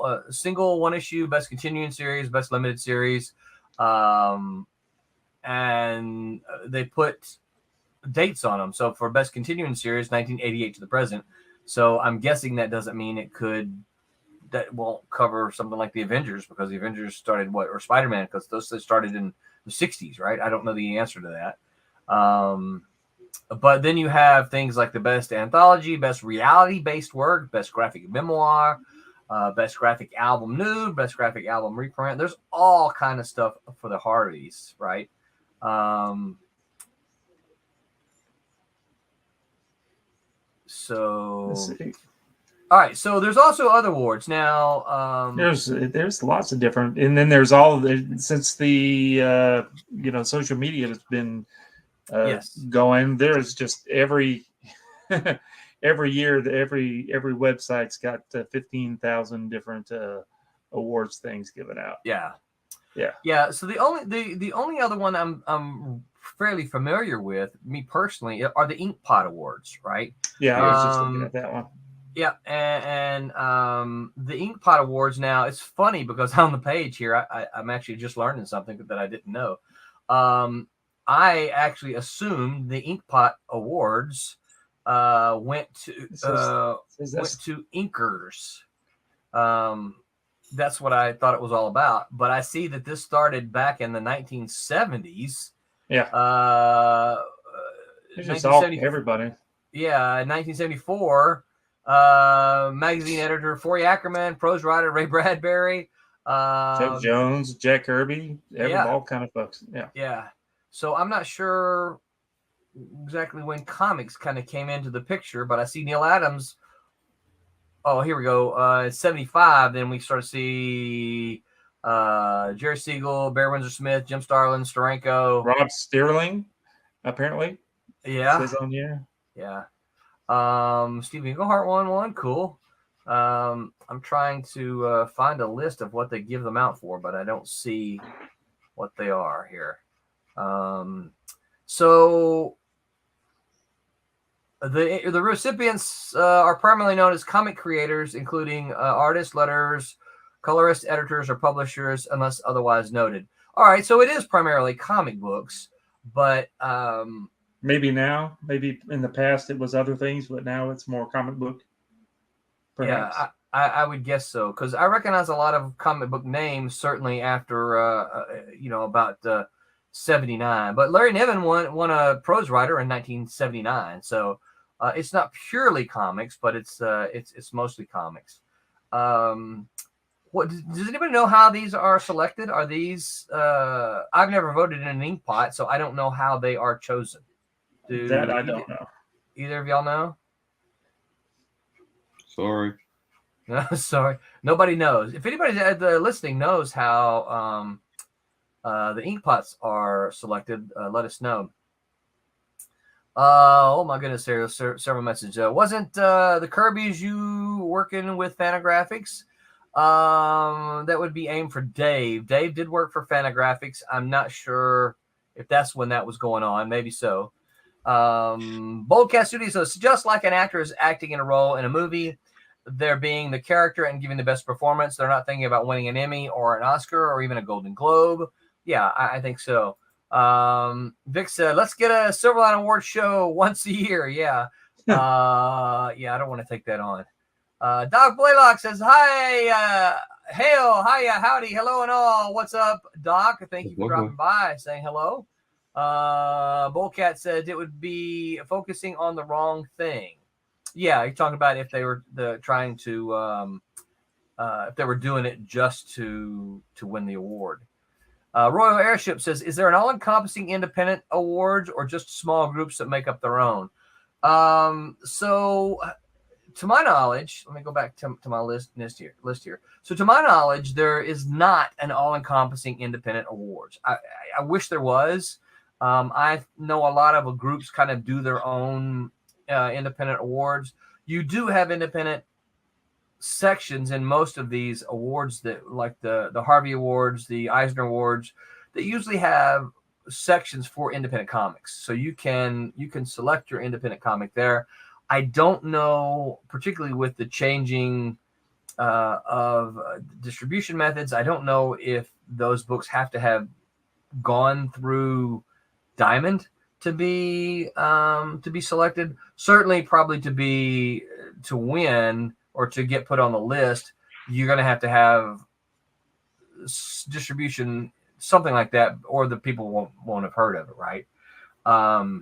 one issue, best continuing series, best limited series, and they put dates on them. So for best continuing series, 1988 to the present. So I'm guessing that doesn't mean that won't cover something like the Avengers, because the Avengers started or Spider-Man, because those started in the 60s, right? I don't know the answer to that. But then you have things like the best anthology, best reality-based work, best graphic memoir, best graphic album nude, best graphic album reprint. There's all kind of stuff for the Harveys, right? All right, so there's also other awards now. There's lots of different, and then there's all since the social media has been going. There's just every year every website's got 15,000 different awards things given out. Yeah. So the only other one I'm fairly familiar with, me personally, are the Ink Pot Awards, right? Yeah, I was just looking at that one. Yeah, and the Inkpot Awards now, it's funny because on the page here, I'm actually just learning something that I didn't know. I actually assumed the Inkpot Awards went to inkers. That's what I thought it was all about. But I see that this started back in the 1970s. Yeah. It's just all everybody. Yeah, 1974. Magazine editor Forey Ackerman, prose writer Ray Bradbury, Chuck Jones, Jack Kirby, all kind of folks. Yeah. So I'm not sure exactly when comics kind of came into the picture, but I see Neil Adams. Oh, here we go. 75. Then we start to see Jerry Siegel, Barry Windsor Smith, Jim Starlin, Steranko, Rob Sterling, apparently. Yeah. Says on here. Yeah. Steve Englehart won one. Cool. I'm trying to find a list of what they give them out for, but I don't see what they are here. So the recipients are primarily known as comic creators, including artists, letters, colorists, editors, or publishers, unless otherwise noted. All right, so it is primarily comic books, but maybe now, maybe in the past it was other things, but now it's more comic book. Perhaps. Yeah, I would guess so, because I recognize a lot of comic book names, certainly after, about 79. But Larry Niven won a prose writer in 1979, so it's not purely comics, but it's mostly comics. What does anybody know how these are selected? Are these? I've never voted in an Inkpot, so I don't know how they are chosen. That I don't know. Either of y'all know? Sorry. No, sorry. Nobody knows. If anybody at the listening knows how the Inkpots are selected, let us know. Oh my goodness, there's several messages. Wasn't the Kirby's you working with Fantagraphics? That would be aimed for Dave. Dave did work for Fantagraphics. I'm not sure if that's when that was going on. Maybe so. Boldcat Studios, so it's just like an actor is acting in a role in a movie. They're being the character and giving the best performance. They're not thinking about winning an Emmy or an Oscar or even a Golden Globe. Yeah, I think so. Vic said, let's get a Silverline Award show once a year. Yeah. I don't want to take that on. Doc Blalock says, hi, hail, hiya, howdy, hello and all. What's up, Doc? Thank you for dropping by, saying hello. Bullcat said it would be focusing on the wrong thing. Yeah, you're talking about if they were trying to if they were doing it just to win the award. Royal Airship says, is there an all-encompassing independent awards or just small groups that make up their own? So to my knowledge, let me go back to my list here. So to my knowledge, there is not an all-encompassing independent awards. I wish there was. I know a lot of groups kind of do their own independent awards. You do have independent sections in most of these awards, that like the Harvey Awards, the Eisner Awards, that usually have sections for independent comics. So you can select your independent comic there. I don't know, particularly with the changing of distribution methods, I don't know if those books have to have gone through Diamond to be selected. Certainly, probably to win or to get put on the list, you're going to have distribution, something like that, or the people won't have heard of it, right? All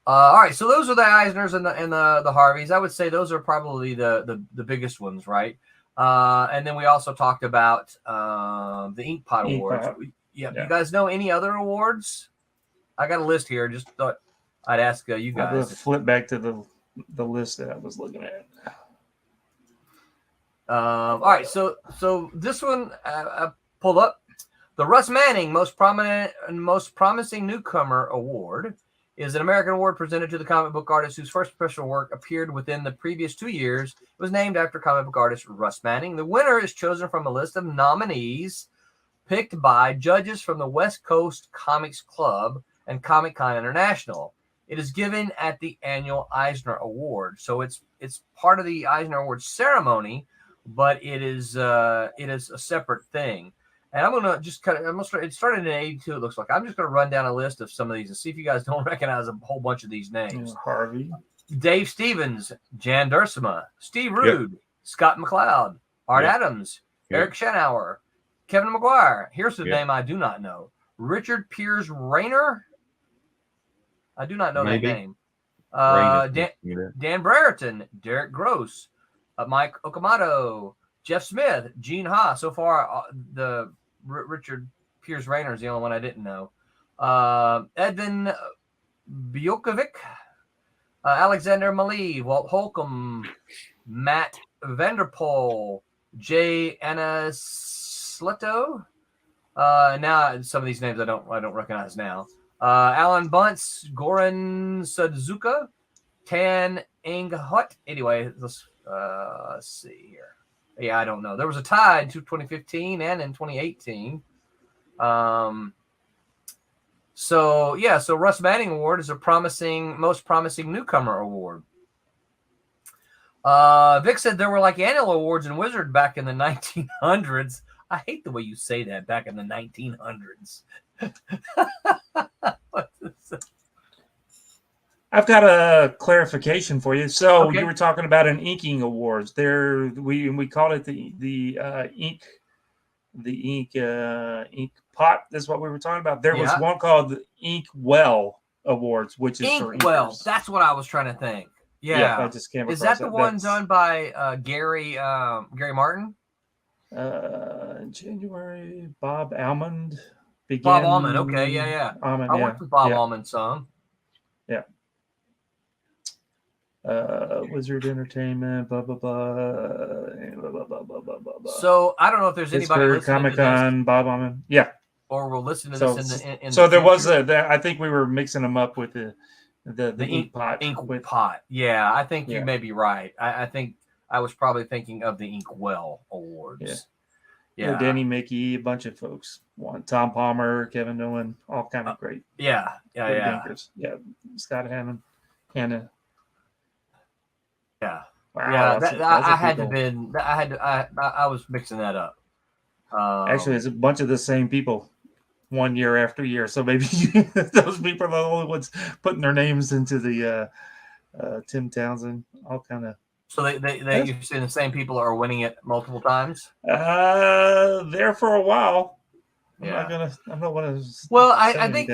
right, so those are the Eisners and the Harveys. I would say those are probably the biggest ones, right? And then we also talked about the Inkpot Awards. Yeah, you guys know any other awards? I got a list here. Just thought I'd ask you guys. I'll flip back to the list that I was looking at. All right, so this one I pulled up. The Russ Manning Most Promising Newcomer Award is an American award presented to the comic book artist whose first professional work appeared within the previous 2 years. It was named after comic book artist Russ Manning. The winner is chosen from a list of nominees picked by judges from the West Coast Comics Club and Comic Con International. It is given at the annual Eisner Award, so it's part of the Eisner Award ceremony, but it is a separate thing. And I'm gonna just it started in '82. It looks like I'm just gonna run down a list of some of these and see if you guys don't recognize a whole bunch of these names. Harvey, Dave Stevens, Jan Duursema, Steve Rude, Scott McCloud, Art Adams, Eric Schanauer, Kevin McGuire. Here's the name I do not know: Richard Piers Rayner. I do not know that name. Dan Brereton, Derek Gross, Mike Okamoto, Jeff Smith, Gene Ha. So far, the Richard Piers Rayner is the only one I didn't know. Edvin Bjokovic, Alexander Mali, Walt Holcomb, Matt Vanderpool, Jay Anasleto. Now some of these names I don't recognize now. Alan Bunce, Goran Sudzuka, Tan Inghut. Anyway, let's see here. Yeah, I don't know. There was a tie in 2015 and in 2018. So Russ Manning Award is a most promising newcomer award. Vic said there were like annual awards in Wizard back in the 1900s. I hate the way you say that, back in the 1900s. I've got a clarification for you. So you were talking about an inking awards. There, we called it the ink pot. That's what we were talking about. There was one called the Ink Well Awards, which is for Ink Well. inkers. That's what I was trying to think. Yeah, I just came across Is that the one done by Gary Martin? January, Bob Almond. Bob Almond, okay, yeah. Almond, I worked with Bob Almond some. Yeah. Wizard Entertainment, blah blah blah, blah blah blah blah blah blah. So I don't know if there's anybody listening Comic Con, Bob Almond, yeah. Or we'll listen to this in so the there future. was I think we were mixing them up with the ink pot. Pot. Yeah, I think you may be right. I think I was probably thinking of the Ink Well Awards. Yeah. Danny Mickey, a bunch of folks won. Tom Palmer, Kevin Nolan, all kind of great. Yeah. Inkers. Yeah. Scott Hannah. Yeah. Wow, I was mixing that up. Actually, it's a bunch of the same people, one year after year. So maybe those people are the only ones putting their names into the Tim Townsend, all kind of. So they you see the same people are winning it multiple times. There for a while. Yeah. I'm not gonna. Well, I think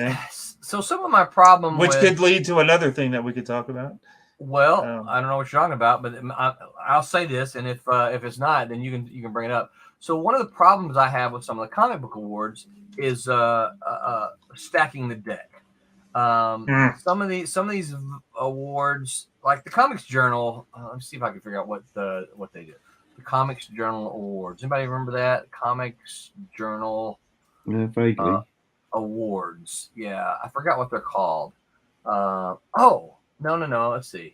so. Some of my problem, which could lead to another thing that we could talk about. Well, I don't know what you're talking about, but I'll say this, and if it's not, then you can bring it up. So one of the problems I have with some of the comic book awards is stacking the deck. Some of these awards, like the Comics Journal. Let me see if I can figure out what they do. The Comics Journal Awards. Anybody remember that? Comics Journal vaguely. Awards. Yeah, I forgot what they're called. No. Let's see.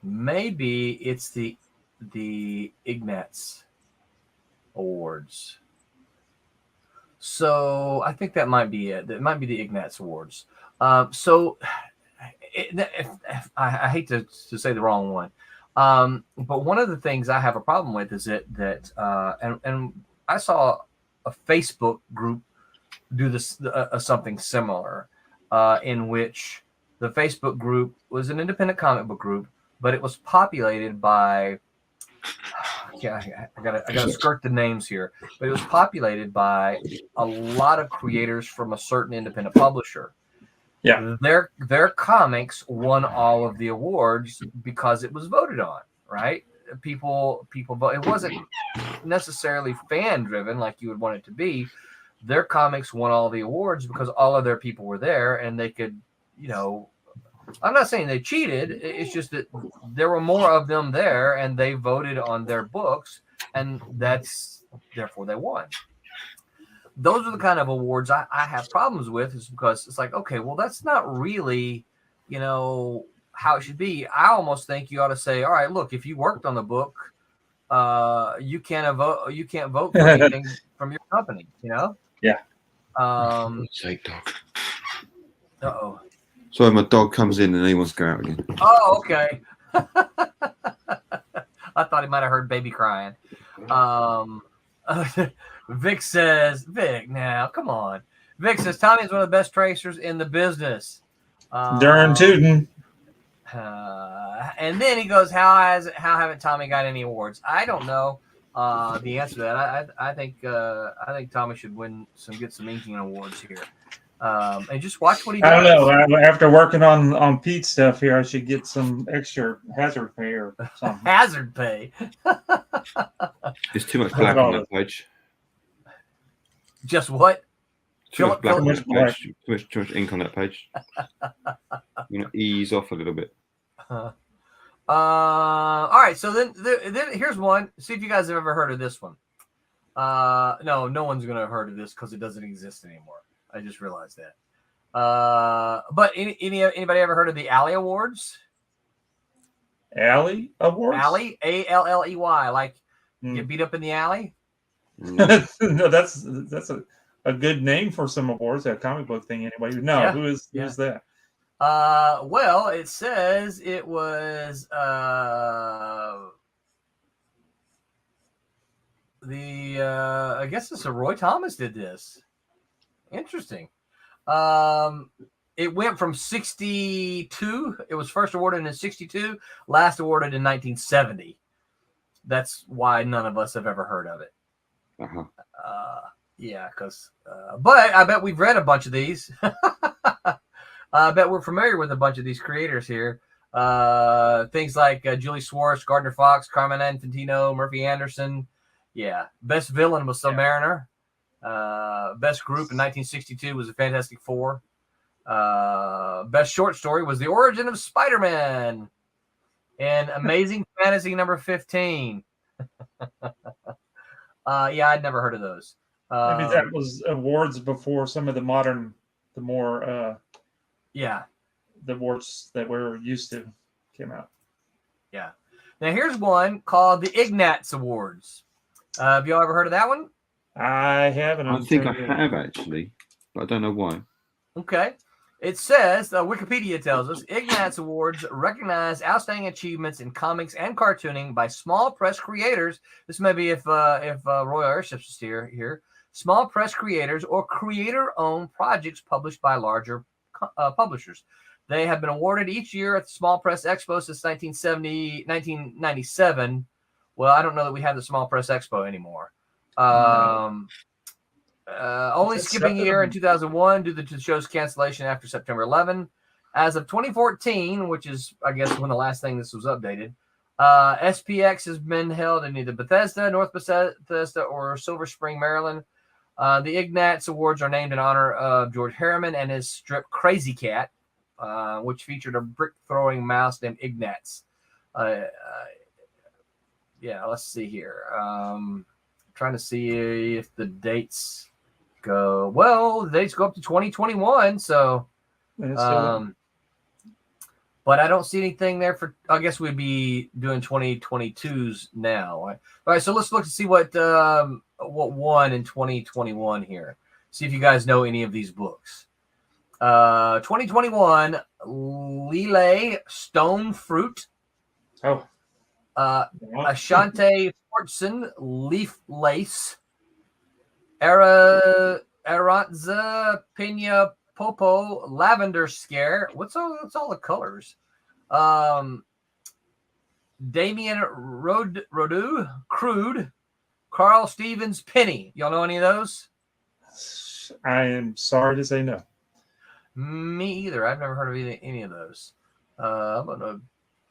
Maybe it's the Ignatz Awards. So I think that might be it. That might be the Ignatz Awards. I hate to say the wrong one, but one of the things I have a problem with is that and I saw a Facebook group do this something similar, in which the Facebook group was an independent comic book group, but it was populated by I gotta skirt the names here, but it was populated by a lot of creators from a certain independent publisher. Yeah, their comics won all of the awards because it was voted on, right? People vote. It wasn't necessarily fan driven like you would want it to be. Their comics won all the awards because all of their people were there, and they could, I'm not saying they cheated. It's just that there were more of them there, and they voted on their books, and therefore they won. Those are the kind of awards I have problems with, is because it's like, okay, well, that's not really, how it should be. I almost think you ought to say, all right, look, if you worked on the book, you can't vote for anything from your company. You know. Yeah. Sake, dog. Uh-oh. Sorry, my dog comes in and he wants to go out again. Oh, okay. I thought he might have heard baby crying. Vic says, now, come on. Vic says, Tommy is one of the best tracers in the business. Darn tootin'. And then he goes, how haven't Tommy got any awards? I don't know the answer to that. I think Tommy should get some inking awards here. And just watch what he does. I don't know. After working on Pete's stuff here, I should get some extra hazard pay or something. Hazard pay. There's too much black on that page. Just what? Too much black on that page. Too much ink on that page. I'm going to ease off a little bit. All right. So then here's one. See if you guys have ever heard of this one. No one's going to have heard of this because it doesn't exist anymore. I just realized that. But anybody ever heard of the Alley Awards? Alley Awards? Alley, Alley, like get beat up in the alley. No, that's a good name for some awards. That comic book thing, anyway. No, yeah. Who's that? Well, it says it was I guess it's Roy Thomas did this. Interesting. It went from 62. It was first awarded in 62, last awarded in 1970. That's why none of us have ever heard of it. Uh-huh. Yeah, because but I bet we've read a bunch of these. I bet we're familiar with a bunch of these creators here. Things like Julie Swartz, Gardner Fox, Carmen Infantino, Murphy Anderson. Yeah. Best villain was Submariner. Best group in 1962 was the Fantastic Four. Best short story was The Origin of Spider-Man. And Amazing Fantasy number 15. Yeah, I'd never heard of those. Maybe that was awards before some of the more the awards that we're used to came out. Yeah. Now here's one called the Ignatz Awards. Have y'all ever heard of that one? I haven't. I think I have actually, but I don't know why. Okay. It says, Wikipedia tells us, Ignatz Awards recognize outstanding achievements in comics and cartooning by small press creators. This may be if Roy Airships is here. Small press creators or creator-owned projects published by larger publishers. They have been awarded each year at the Small Press Expo since 1997. Well, I don't know that we have the Small Press Expo anymore. Only skipping a year in 2001 due to the show's cancellation after September 11. As of 2014, which is, I guess, when the last thing this was updated, SPX has been held in either Bethesda, North Bethesda, or Silver Spring, Maryland. The Ignatz Awards are named in honor of George Harriman and his strip Crazy Cat, which featured a brick-throwing mouse named Ignatz. Yeah, let's see here. Trying to see if the dates go. Well, the dates go up to 2021, so. But I don't see anything there for. I guess we'd be doing 2022s now. All right, so let's look to see what won in 2021 here. See if you guys know any of these books. 2021, Lele Stone Fruit. Oh. Ashante Fortson, Leaf Lace. Aranza Pina Popo, Lavender Scare. What's all the colors? Damien Rodu, Crude. Carl Stevens, Penny. Y'all know any of those? I am sorry to say no. Me either. I've never heard of any of those. I'm going to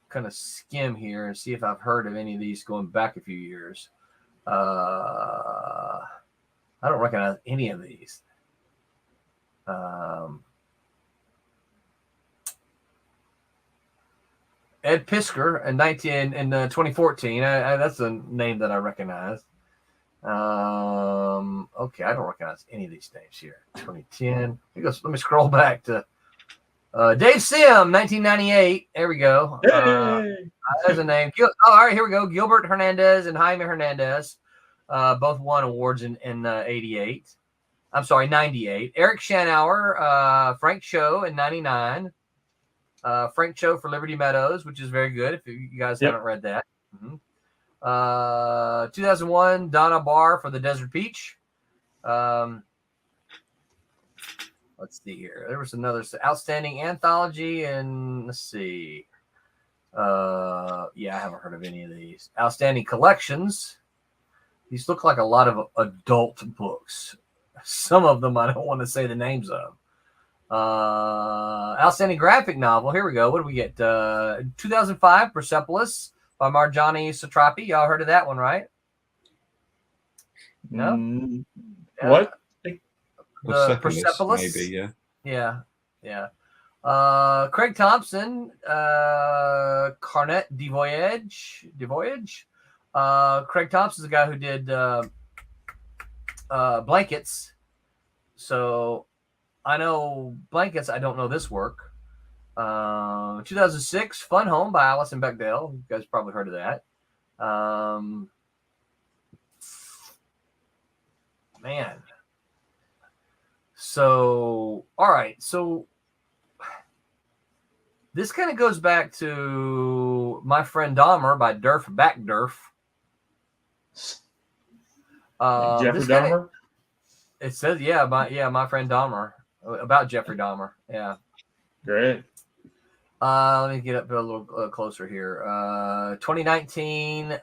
kind of skim here and see if I've heard of any of these going back a few years. I don't recognize any of these. Ed Pisker in 2014. That's a name that I recognize. Okay, I don't recognize any of these names here. 2010. Let me scroll back to Dave Sim, 1998. There we go. Hey! There's a name. All right, here we go. Gilbert Hernandez and Jaime Hernandez both won awards in 88. I'm sorry, 98. Eric Schanauer, Frank Cho in 99. Frank Cho for Liberty Meadows, which is very good if you guys haven't read that. 2001, Donna Barr for The Desert Peach. Let's see here. There was another outstanding anthology, and let's see. I haven't heard of any of these. Outstanding collections. These look like a lot of adult books. Some of them I don't want to say the names of. Outstanding graphic novel. Here we go. What do we get? 2005, Persepolis by Marjani Satrapi. Y'all heard of that one, right? No? What? Persepolis. Maybe, yeah. Craig Thompson, Carnet de Voyage. Craig Thompson's the guy who did Blankets. So I know Blankets. I don't know this work. 2006, Fun Home by Alison Bechdel. You guys probably heard of that. Man. So, all right. So this kind of goes back to My Friend Dahmer by Durf Backdurf. Jeffrey Dahmer? It says, My Friend Dahmer, about Jeffrey Dahmer. Yeah. Great. Let me get up a little closer here. 2019,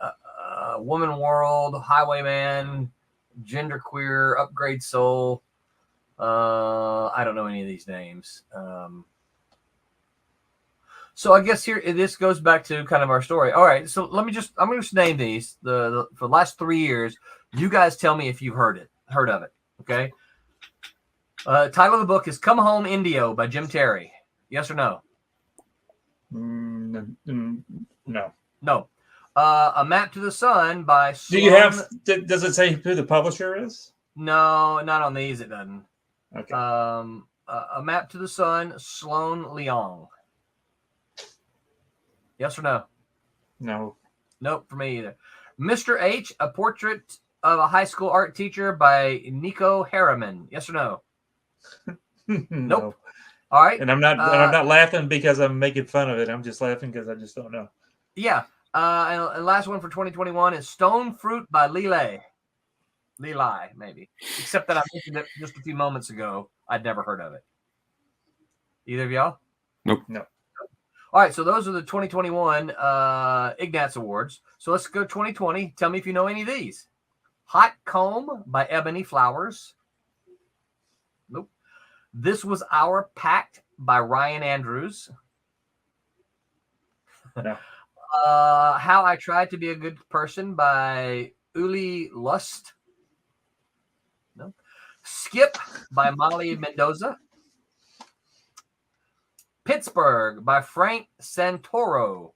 Woman World, Highwayman, Genderqueer, Upgrade Soul. I don't know any of these names. So I guess here this goes back to kind of our story. All right, so I'm going to name these for the last 3 years. You guys tell me if you've heard of it. Okay. Title of the book is "Come Home, Indio" by Jim Terry. Yes or no? No. No. A Map to the Sun by Sloan. Do you have? Does it say who the publisher is? No, not on these. It doesn't. Okay. A Map to the Sun, Sloan Leong. Yes or no? No. Nope, for me either. Mr. H, A Portrait of a High School Art Teacher by Nico Harriman. Yes or no? No. Nope. All right. And I'm not laughing because I'm making fun of it. I'm just laughing because I just don't know. Yeah. And last one for 2021 is Stone Fruit by Lili, maybe. Except that I mentioned it just a few moments ago. I'd never heard of it. Either of y'all? Nope. No. All right, so those are the 2021 Ignatz Awards. So let's go 2020. Tell me if you know any of these. Hot Comb by Ebony Flowers. Nope. This Was Our Pact by Ryan Andrews. No. How I Tried to Be a Good Person by Uli Lust. No. Skip by Molly Mendoza. Pittsburgh by Frank Santoro.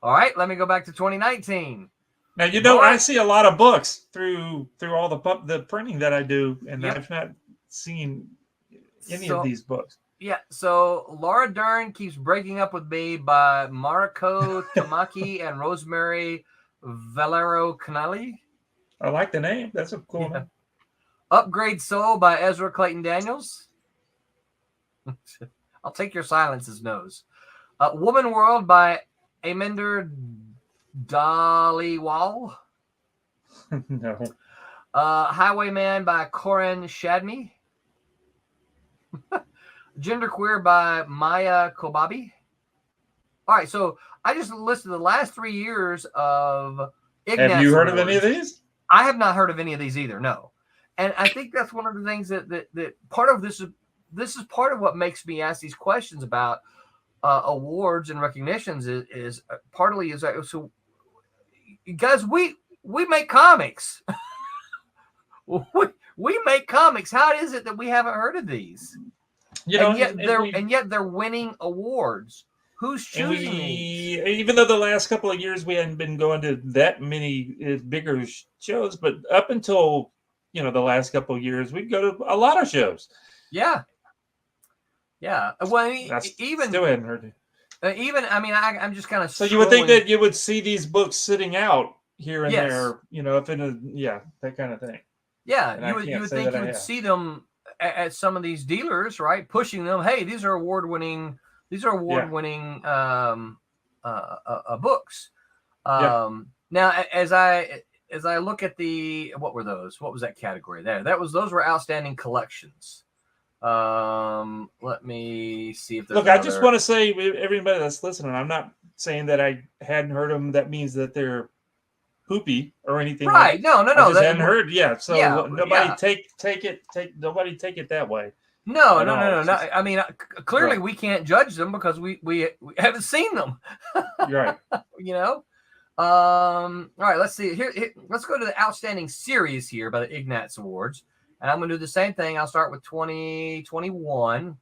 All right, let me go back to 2019. Now, I see a lot of books through all the printing that I do, and I've not seen any of these books. Yeah, so Laura Dern Keeps Breaking Up With Me by Mariko Tamaki and Rosemary Valero Canali. I like the name. That's a cool name. Upgrade Soul by Ezra Clayton Daniels. I'll take your silence as no's. Woman World by Aminder Dhaliwal. No. Highwayman by Corinne Shadmi. Genderqueer by Maya Kobabi. All right, so I just listed the last 3 years of Ignatz. Have you heard of any of these? I have not heard of any of these either, no. And I think that's one of the things that part of this is part of what makes me ask these questions about awards and recognitions is partly so guys, we make comics. we make comics. How is it that we haven't heard of these? And yet they're winning awards. Who's choosing these? Even though the last couple of years we hadn't been going to that many bigger shows, but up until the last couple of years, we'd go to a lot of shows. Yeah. Yeah. Well, even still hadn't heard it. even I mean, I'm just kind of. So you would think that you would see these books sitting out here and Yes. there, you know, if in a that kind of thing. Yeah, And you would think you would see them at some of these dealers, right? Pushing them. Hey, these are award-winning. These are award-winning books. Now, as I look at what were those? What was that category there? Those were outstanding collections. Let me see if there's Look, I just want to say, everybody that's listening, I'm not saying that I hadn't heard them. That means that they're poopy or anything. Right? No. I just hadn't heard. Yeah. So nobody take it that way. No. I mean, clearly we can't judge them because we haven't seen them. Right. You know. All right. Let's see here. Let's go to the outstanding series here by the Ignatz Awards, and I'm going to do the same thing. I'll start with 2021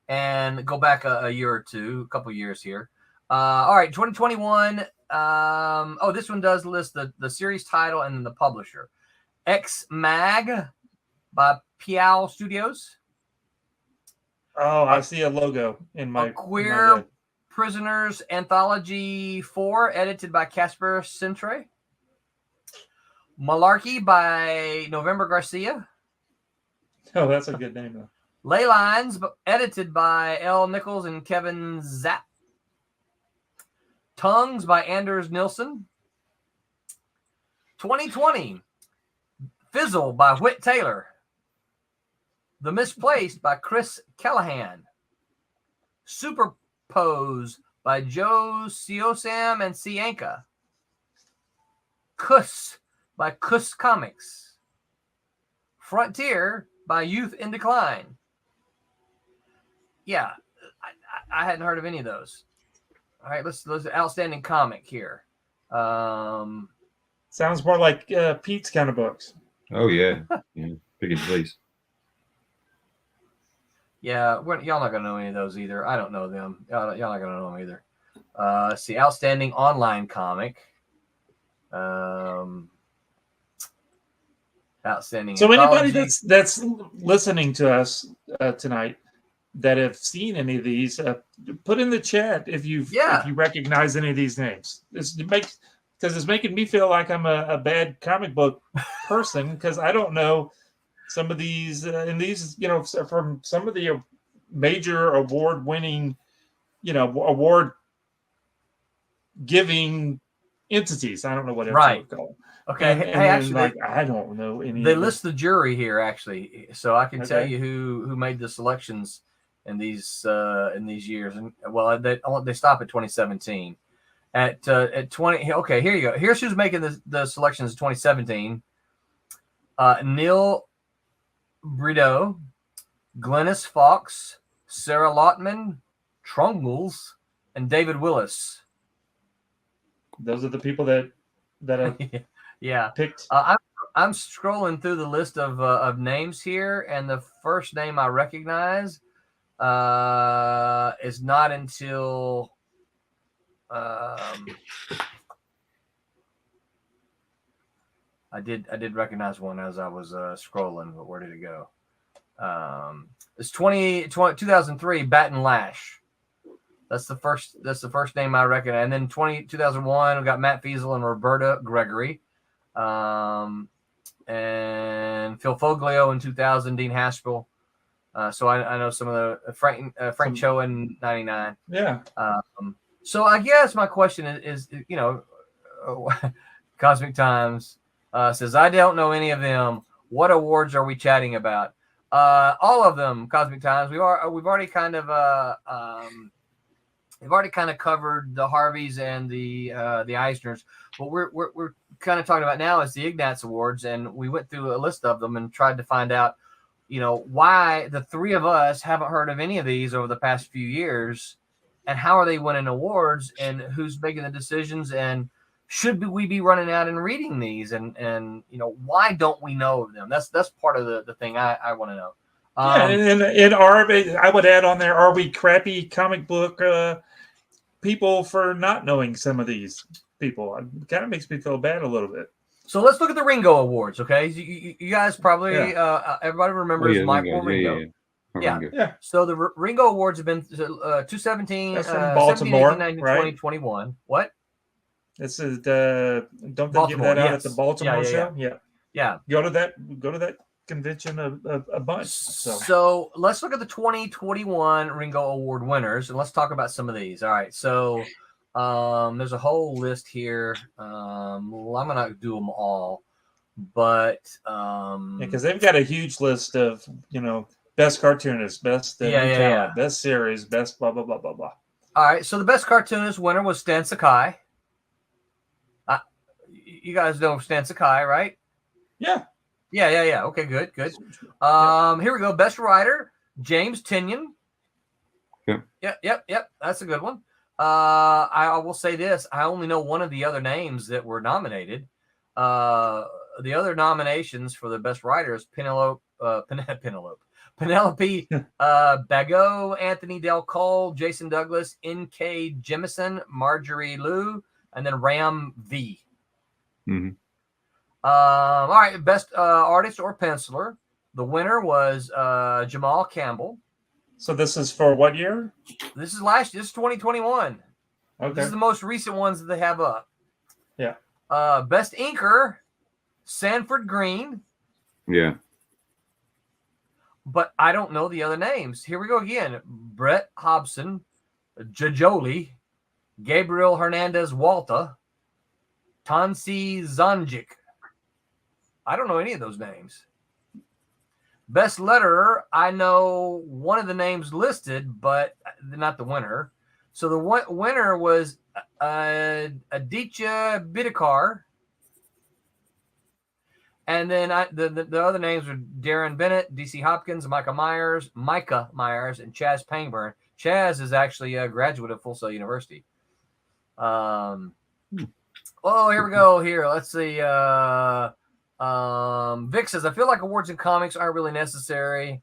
and go back a year or two, a couple years here. All right, 2021. This one does list the series title and the publisher. X Mag by Piao Studios. Oh, I see a logo in my Queer Prisoners Anthology 4, edited by Casper Centre. Malarkey by November Garcia. Oh, that's a good name, though. Ley Lines, edited by L. Nichols and Kevin Zapp. Tongues by Anders Nilsson. 2020, Fizzle by Whit Taylor. The Misplaced by Chris Callahan. Superpose by Joe Siosam and Cianca. Kuss by Kuss Comics. Frontier by Youth in Decline. Yeah, I hadn't heard of any of those. All right, let's outstanding comic here. Sounds more like Pete's kind of books. Oh yeah, Big and Please. Yeah, y'all not gonna know any of those either. I don't know them. Y'all not gonna know them either. Let's see, outstanding online comic. Outstanding. So anybody anthology. that's listening to us tonight that have seen any of these, put in the chat if you recognize any of these names. Because it's making me feel like I'm a bad comic book person because I don't know some of these and these, from some of the major award-winning, award-giving entities. I don't know what else you would call them. Okay, actually, I don't know any. They list the jury here actually, so I can tell you who made the selections in these years. And well, they stop at 2017. At 20, okay, here you go. Here's who's making the selections in 2017. Neil Brideau, Glennis Fox, Sarah Lotman, Trungles, and David Willis. Those are the people that I picked. I'm scrolling through the list of names here, and the first name I recognize is not until I did recognize one as I was scrolling, but where did it go? It's 2003 Baton Lash. That's the first name I recognize. And then 2001 we got Matt Feasel and Roberta Gregory. And Phil Foglio in 2000, Dean Haspel. So I know some of the Frank Cho in 99. Yeah. So I guess my question is Cosmic Times says, I don't know any of them. What awards are we chatting about? All of them, Cosmic Times. We've already kind of covered the Harveys and the Eisners. What we're kind of talking about now is the Ignatz Awards, and we went through a list of them and tried to find out, why the three of us haven't heard of any of these over the past few years, and how are they winning awards, and who's making the decisions, and should we be running out and reading these, and why don't we know of them? That's part of the thing I want to know. And I would add on there, are we crappy comic book people for not knowing some of these people? It kind of makes me feel bad a little bit. So let's look at the Ringo Awards, okay? You guys probably everybody remembers Michael Ringo. Not Yeah. Ringo. Yeah, So the Ringo Awards have been 217, that's from 17, Baltimore, 18, 19, right? 20, 21. What? This is the don't they give Baltimore, that out at the yes. Baltimore Yeah. show? Yeah. Yeah. Go to that convention a bunch. So let's look at the 2021 Ringo Award winners and let's talk about some of these. All right. So there's a whole list here. Well, I'm gonna do them all, but because they've got a huge list of best cartoonist, best new talent, best series, best blah blah blah blah blah. All right. So the best cartoonist winner was Stan Sakai. You guys know Stan Sakai, right? Yeah. Yeah. Okay, good. Here we go. Best writer, James Tynion. Yep. That's a good one. I will say this. I only know one of the other names that were nominated. The other nominations for the best writer is Penelope Bagot, Anthony Del Cole, Jason Douglas, N.K. Jemison, Marjorie Liu, and then Ram V. Mm-hmm. All right, best artist or penciler. The winner was Jamal Campbell. So this is for what year? This is 2021. Okay. This is the most recent ones that they have up. Yeah. Best inker, Sanford Green. Yeah. But I don't know the other names. Here we go again. Brett Hobson, Jajoli, Gabriel Hernandez Walta, Tansi Zanjic. I don't know any of those names. Best letterer, I know one of the names listed, but not the winner. So the winner was Aditya Bidikar. And then the other names are Darren Bennett, DC Hopkins, Micah Myers, and Chaz Pangburn. Chaz is actually a graduate of Full Sail University. Here we go. Here, let's see. Vic says, I feel like awards in comics aren't really necessary.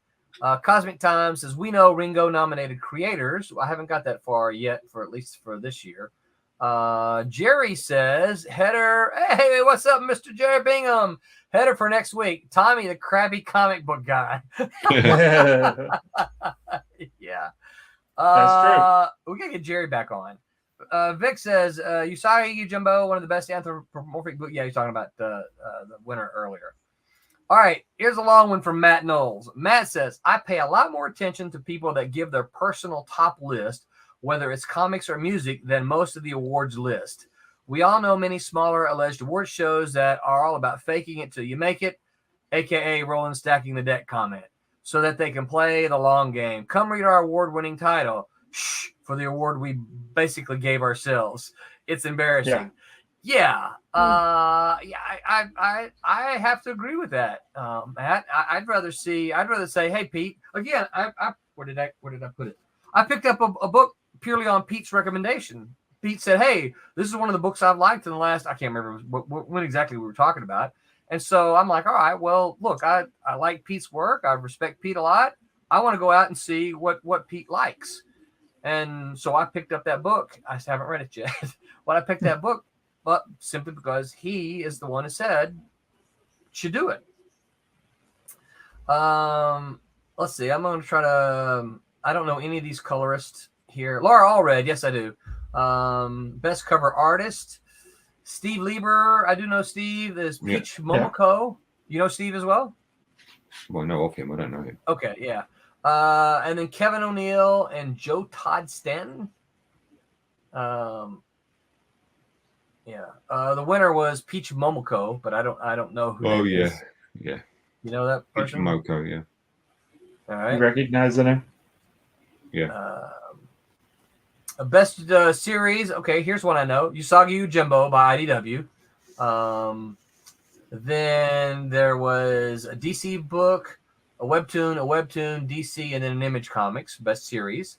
Cosmic Times says, we know Ringo nominated creators. I haven't got that far yet, at least for this year. Jerry says, header. Hey, what's up, Mr. Jerry Bingham? Header for next week. Tommy, the crappy comic book guy. Yeah. That's true. We got to get Jerry back on. Vic says, Usagi Jumbo, one of the best anthropomorphic books. Yeah, he's talking about the winner earlier. All right, here's a long one from Matt Knowles. Matt says, I pay a lot more attention to people that give their personal top list, whether it's comics or music, than most of the awards list. We all know many smaller alleged award shows that are all about faking it till you make it, a.k.a. rolling stacking the deck comment, so that they can play the long game. Come read our award-winning title. Shh, for the award we basically gave ourselves. It's embarrassing. Yeah. I have to agree with that, Matt. I'd rather say, hey, Pete. Again, where did I put it? I picked up a book purely on Pete's recommendation. Pete said, hey, this is one of the books I've liked in the last, I can't remember when exactly we were talking about. And so I'm like, all right, well, look, I like Pete's work. I respect Pete a lot. I want to go out and see what Pete likes. And so I picked up that book. I haven't read it yet. But I picked that book up simply because he is the one who said should do it. Let's see. I'm going to try to, I don't know any of these colorists here. Laura Allred. Yes, I do. Best cover artist, Steve Lieber. I do know Steve. There's Peach Momoko. You know Steve as well? Well, I know of him. I don't know him. Okay, yeah. And then Kevin O'Neill and Joe Todd Stanton. The winner was Peach Momoko, but I don't know who. Oh, that yeah. is. Yeah. You know that person? Peach Momoko, yeah. All right. You recognize the name? Yeah. Best series. Okay, here's one I know. Usagi Yojimbo by IDW. Then there was a DC book, a webtoon, DC, and then an Image Comics. Best series.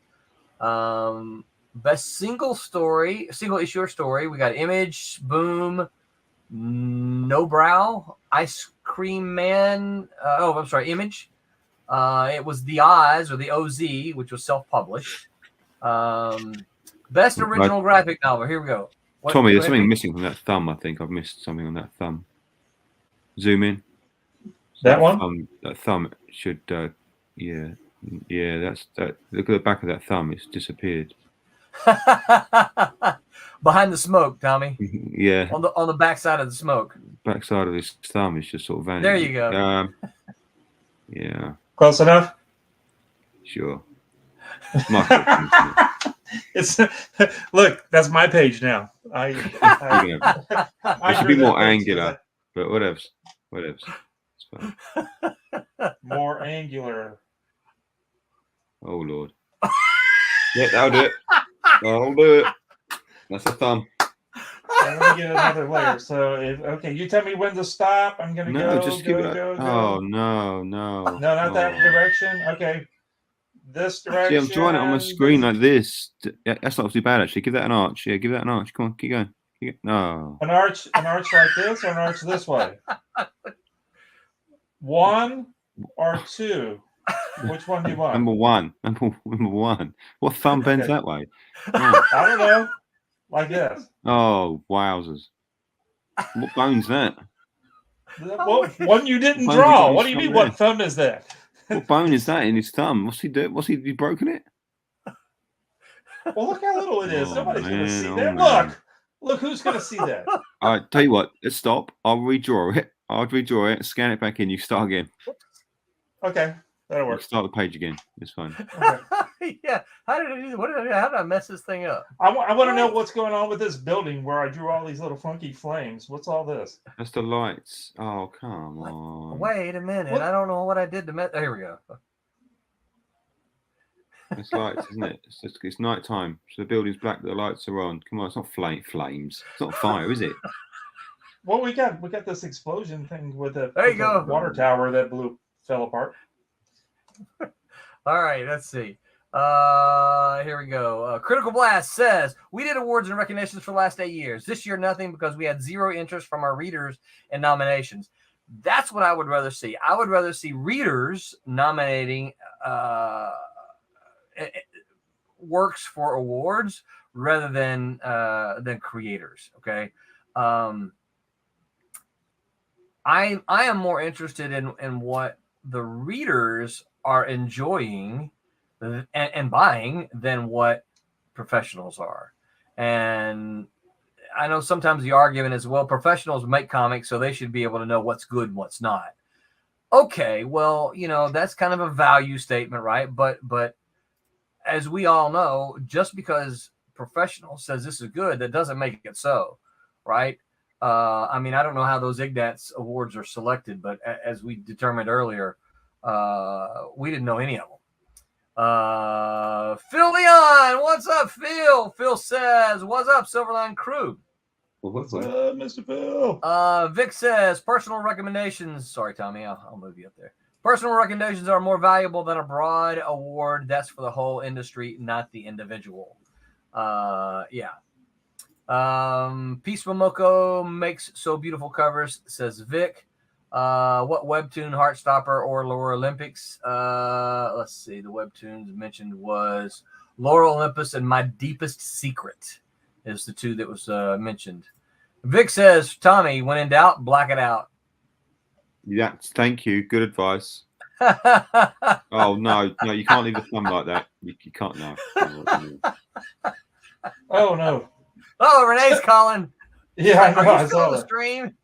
Best single issue or story. We got Image, Boom, No Brow, Ice Cream Man. Image. It was The Oz or the OZ, which was self-published. Best original graphic novel. Here we go. Tommy, there's something missing from that thumb. I think I've missed something on that thumb. Zoom in. That one? That thumb should, Yeah, that's that. Look at the back of that thumb; it's disappeared. Behind the smoke, Tommy. Yeah, On the back side of the smoke. backside of his thumb is just sort of vanished. There you go. Yeah, Close enough. sure. It's my fault, isn't it? It's look. That's my page now. I It should be more angular, but whatever. It's fine. More angular. Oh Lord. Yeah, that'll do it. That'll do it. That's a thumb. I'm gonna get another layer. So okay, you tell me when to stop. I'm gonna No, go. just give it. Go. Oh no. No, not that direction. Okay, this direction. See, I'm drawing it on my screen like this. Yeah, that's not too bad actually. Give that an arch. Yeah, give that an arch. Come on, keep going. No. An arch like this, or an arch this way. 1 or 2. Which one do you want? Number one. What thumb bends that way? I don't know. Like this. Oh, wowzers. What bone's that? Well, one you didn't draw. What do you mean? What thumb is that? What bone is that in his thumb? What's he doing? He broken it? Well, look how little it is. Nobody's going to see that. Man. Look who's going to see that. All right, tell you what. Let's stop. I'll redraw it. Scan it back in. You start again. Okay, that'll work. Start the page again. It's fine. Okay. Yeah. How did I mess this thing up? I want to know what's going on with this building where I drew all these little funky flames. What's all this? That's the lights. Oh, come on. Wait a minute. What? I don't know what I did to mess. Here we go. It's lights, isn't it? It's night time. So the building's black, the lights are on. Come on, it's not flames. It's not fire, is it? Well, we got this explosion thing with the water tower that fell apart. All right, let's see. Here we go. Critical Blast says, we did awards and recognitions for the last 8 years. This year, nothing because we had zero interest from our readers in nominations. That's what I would rather see. I would rather see readers nominating works for awards rather than creators. Okay. I am more interested in what the readers are enjoying and buying than what professionals are. And I know sometimes the argument is, well, professionals make comics, so they should be able to know what's good and what's not. Okay, well, that's kind of a value statement, right? But as we all know, just because professional says this is good, that doesn't make it so, right? I mean, I don't know how those Ignatz awards are selected, but as we determined earlier, we didn't know any of them. Phil Leon, what's up, Phil? Phil says, what's up, Silverline crew? What's up, Mr. Phil? Vic says, personal recommendations. Sorry, Tommy, I'll move you up there. Personal recommendations are more valuable than a broad award. That's for the whole industry, not the individual. Yeah. Peace Momoko makes so beautiful covers, says Vic. What webtoon, Heartstopper, or Lore Olympics? Let's see. The webtoons mentioned was Lore Olympus and My Deepest Secret is the two that was mentioned. Vic says, Tommy, when in doubt, black it out. Yeah, thank you. Good advice. Oh, no, you can't leave the thumb like that. You can't, no. Oh, no. Oh, Renee's calling. Yeah, I know. Are I you still saw on the that. stream?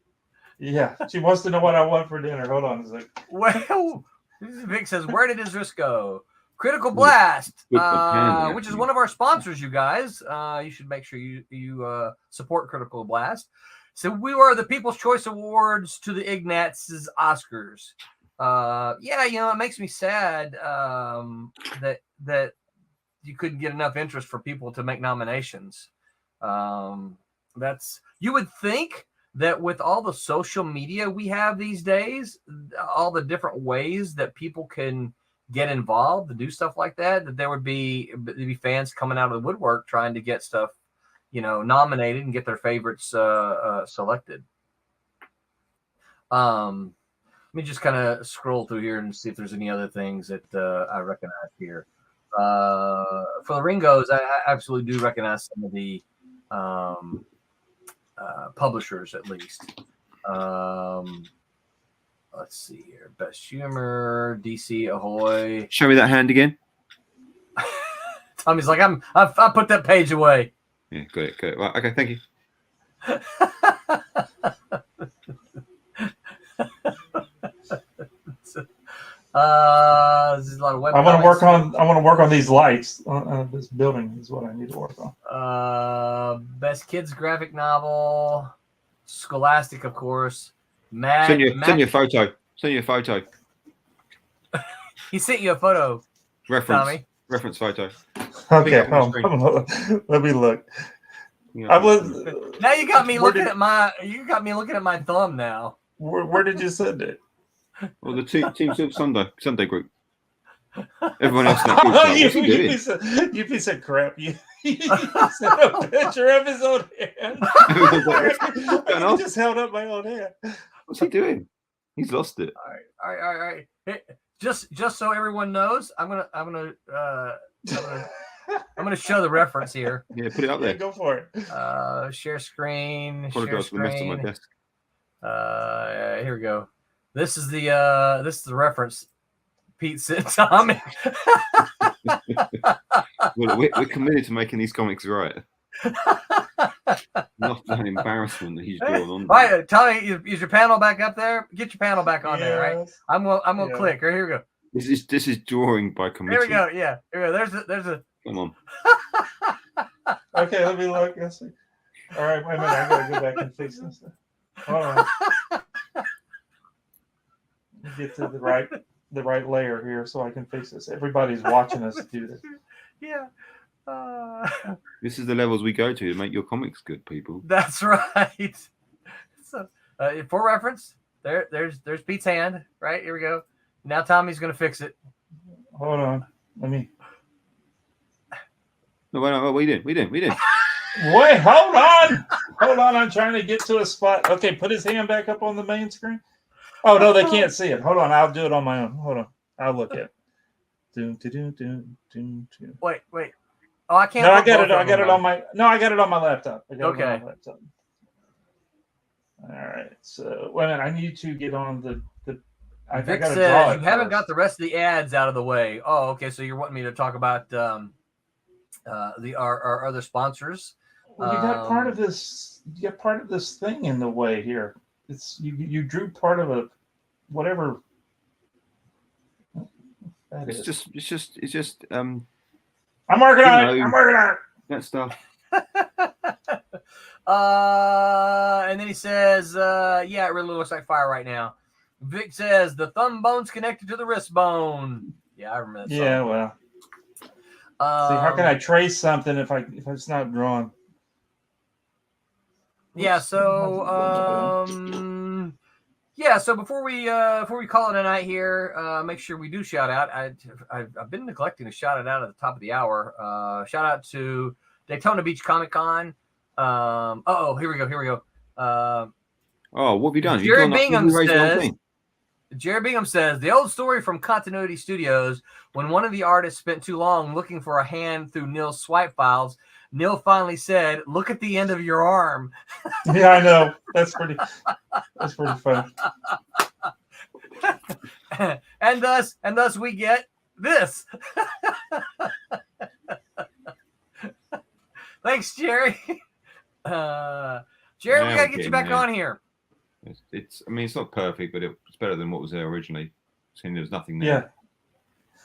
Yeah, she wants to know what I want for dinner. Hold on a sec. Well, Vic says, where did his wrist go? Critical Blast, which is one of our sponsors, you guys. You should make sure you support Critical Blast. So we were the People's Choice Awards to the Ignatz's Oscars. Yeah, it makes me sad that you couldn't get enough interest for people to make nominations. You would think that with all the social media we have these days, all the different ways that people can get involved to do stuff like that there would be fans coming out of the woodwork trying to get stuff, nominated and get their favorites selected. Let me just kind of scroll through here and see if there's any other things that I recognize here. For the Ringos, I absolutely do recognize some of the publishers, at least. let's see here. Best humor, DC Ahoy. Show me that hand again. Tommy's like, I put that page away. Yeah, got it. Right, okay, thank you. This is a lot of web. I want to work on these lights. This building is what I need to work on. Best kids graphic novel, Scholastic, of course. Send your photo. Send you a photo. He sent you a photo. Tommy. Reference photo. Okay, let me look. Yeah. I was. Now you got me looking at my. You got me looking at my thumb now. Where did you send it? Well, the Team Silver Sunday group. Everyone else in that group. Like, you piece of crap. You sent a picture of his own hand. I just held up my own hand. What's he doing? He's lost it. All right. Hey, just so everyone knows, I'm gonna show the reference here. Yeah, put it up there. Yeah, go for it. Share screen. Apologize for the mess on my desk. Here we go. This is the reference Pete sent Tommy. Well, we're committed to making these comics right. Not that embarrassment that he's drawn on. All right, Tommy, is your panel back up there? Get your panel back on there, right? I'm gonna click. Right, here we go. This is drawing by committee. Here we go. Yeah, here we go. There's a. Come on. Okay, let me look. Let's see. All right, wait a minute. I gotta go back and fix this. Hold on. Get to the right layer here so I can fix this. Everybody's watching us do this. Yeah. This is the levels we go to make your comics good, people. That's right. So, for reference, there's Pete's hand. Right, here we go. Now Tommy's gonna fix it. Hold on. Let me. No, wait, what are you doing? Wait, hold on. I'm trying to get to a spot. Okay, put his hand back up on the main screen. Oh no, they can't see it. Hold on, I'll do it on my own. Hold on, I'll look at it. Wait. Oh, I can't. No, I got it on my. No, I got it on my laptop. Okay. On my laptop. All right. So wait a minute. I need to get on the. I Vic got to says draw you haven't got the rest of the ads out of the way. Oh, okay. So you're wanting me to talk about our other sponsors. Well, you got part of this. You got part of this thing in the way here. It's you drew part of a whatever. It's just. I'm working on it. That stuff. And then he says, yeah, it really looks like fire right now. Vic says the thumb bone's connected to the wrist bone. Yeah, I remember that song. Yeah, well. See, how can I trace something if it's not drawn? Yeah, so so before we call it a night here, make sure we do shout out. I've been neglecting to shout it out at the top of the hour. Shout out to Daytona Beach Comic Con. Here we go. What have you done? Jerry Bingham says the old story from Continuity Studios when one of the artists spent too long looking for a hand through Neil's swipe files. Neil finally said, "Look at the end of your arm." Yeah, I know. That's pretty fun. and thus we get this. Thanks, Jerry. Jerry, we gotta get you back on here. It's not perfect, but it's better than what was there originally. Seeing there was nothing there.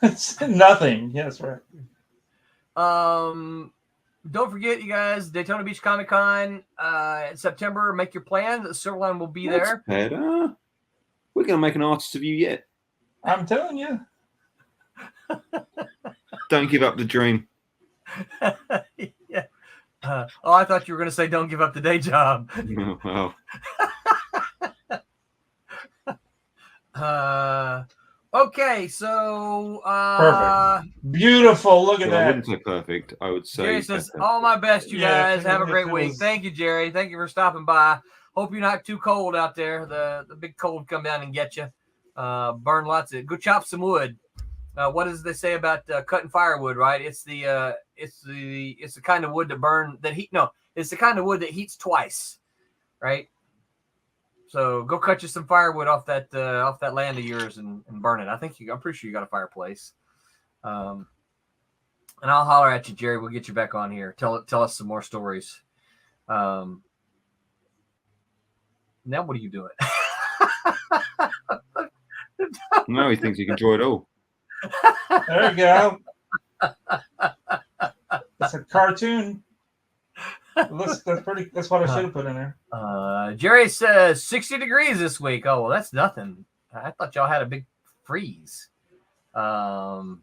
Yeah, it's nothing. Yeah, that's right. Don't forget, you guys, Daytona Beach Comic Con in September. Make your plans. Silverline will be there. Better. We're gonna make an artist of you yet. I'm telling you. Don't give up the dream. Yeah. I thought you were going to say, "Don't give up the day job." Well. Okay, so perfect, beautiful. Look at that. I wouldn't say perfect. I would say. Jerry says, "All my best, you guys. Have a great week." Thank you, Jerry. Thank you for stopping by. Hope you're not too cold out there. The big cold come down and get you. Burn lots of. Go chop some wood. What does they say about cutting firewood? Right? It's the kind of wood it's the kind of wood that heats twice, right? So go cut you some firewood off that land of yours and burn it. I'm pretty sure you got a fireplace. And I'll holler at you, Jerry. We'll get you back on here. Tell us some more stories. Now what are you doing? No, he thinks he can draw it all. There you go. It's a cartoon. That's what I should have put in there. Jerry says 60 degrees this week. Oh, well, that's nothing. I thought y'all had a big freeze. And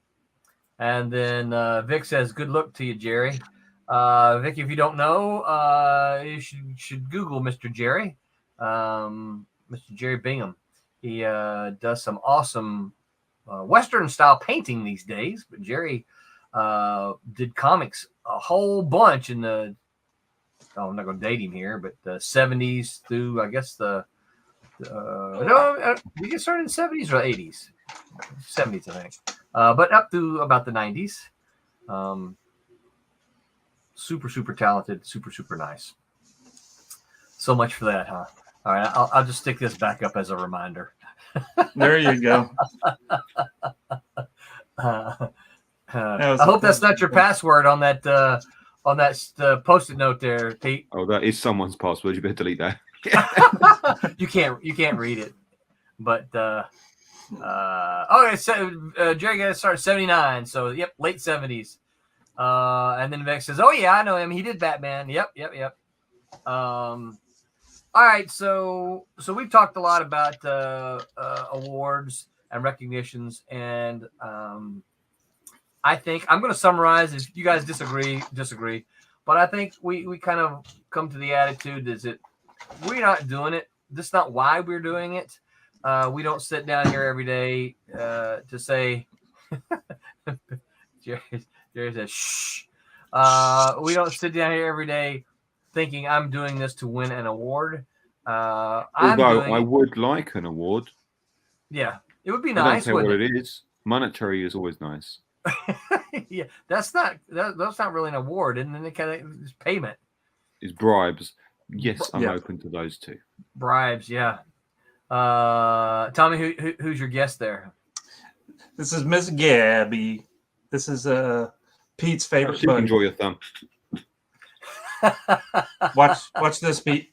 then Vic says, good luck to you, Jerry. Vic, if you don't know, you should Google Mr. Jerry. Mr. Jerry Bingham. He does some awesome Western style painting these days, but Jerry did comics a whole bunch in the, I'm not going to date him here, but the 70s through, I guess, we get started in the 70s or 80s? 70s, I think. But up to about the 90s. Super, super talented, super, super nice. So much for that, huh? All right, I'll just stick this back up as a reminder. There you go. I hope that's not your password on that Post-it note there, Pete. Oh, that is someone's password. You better delete that. You can't read it. But okay, so Jerry got to start 79. So yep, late 70s. And then Vex says, "Oh yeah, I know him. He did Batman." Yep. All right, so we've talked a lot about awards and recognitions, and I think I'm going to summarize. If you guys disagree, but I think we kind of come to the attitude is that we're not doing it. That's not why we're doing it. We don't sit down here every day to say, Jerry says, shh. We don't sit down here every day thinking I'm doing this to win an award. Although I would like an award. Yeah, it would be I don't nice. care what it is. Monetary is always nice. Yeah, that's not really an award, and then it kind of it's payment. It's bribes. Yes, I'm open to those two. Bribes, yeah. Tommy, who's your guest there? This is Miss Gabby. This is Pete's favorite. You can enjoy your thumb. Watch this, Pete.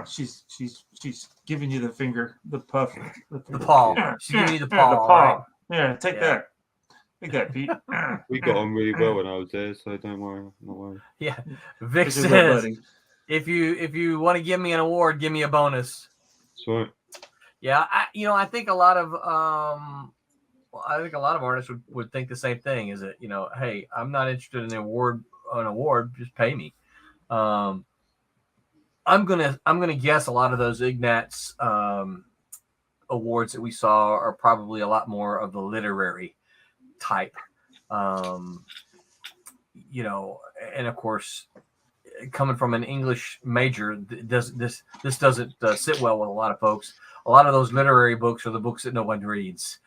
She's giving you the finger, the puff, the paw. She's giving you the paw. The paw. Right? Yeah, take that. Take that, Pete. We got on really well when I was there, so don't worry. I'm not worried. Yeah, Vic says, if you want to give me an award, give me a bonus. That's right. Yeah, I think a lot of artists would think the same thing. Is that hey, I'm not interested in an award, just pay me. I'm gonna guess a lot of those Ignatz awards that we saw are probably a lot more of the literary type, and of course, coming from an English major, this doesn't sit well with a lot of folks. A lot of those literary books are the books that no one reads,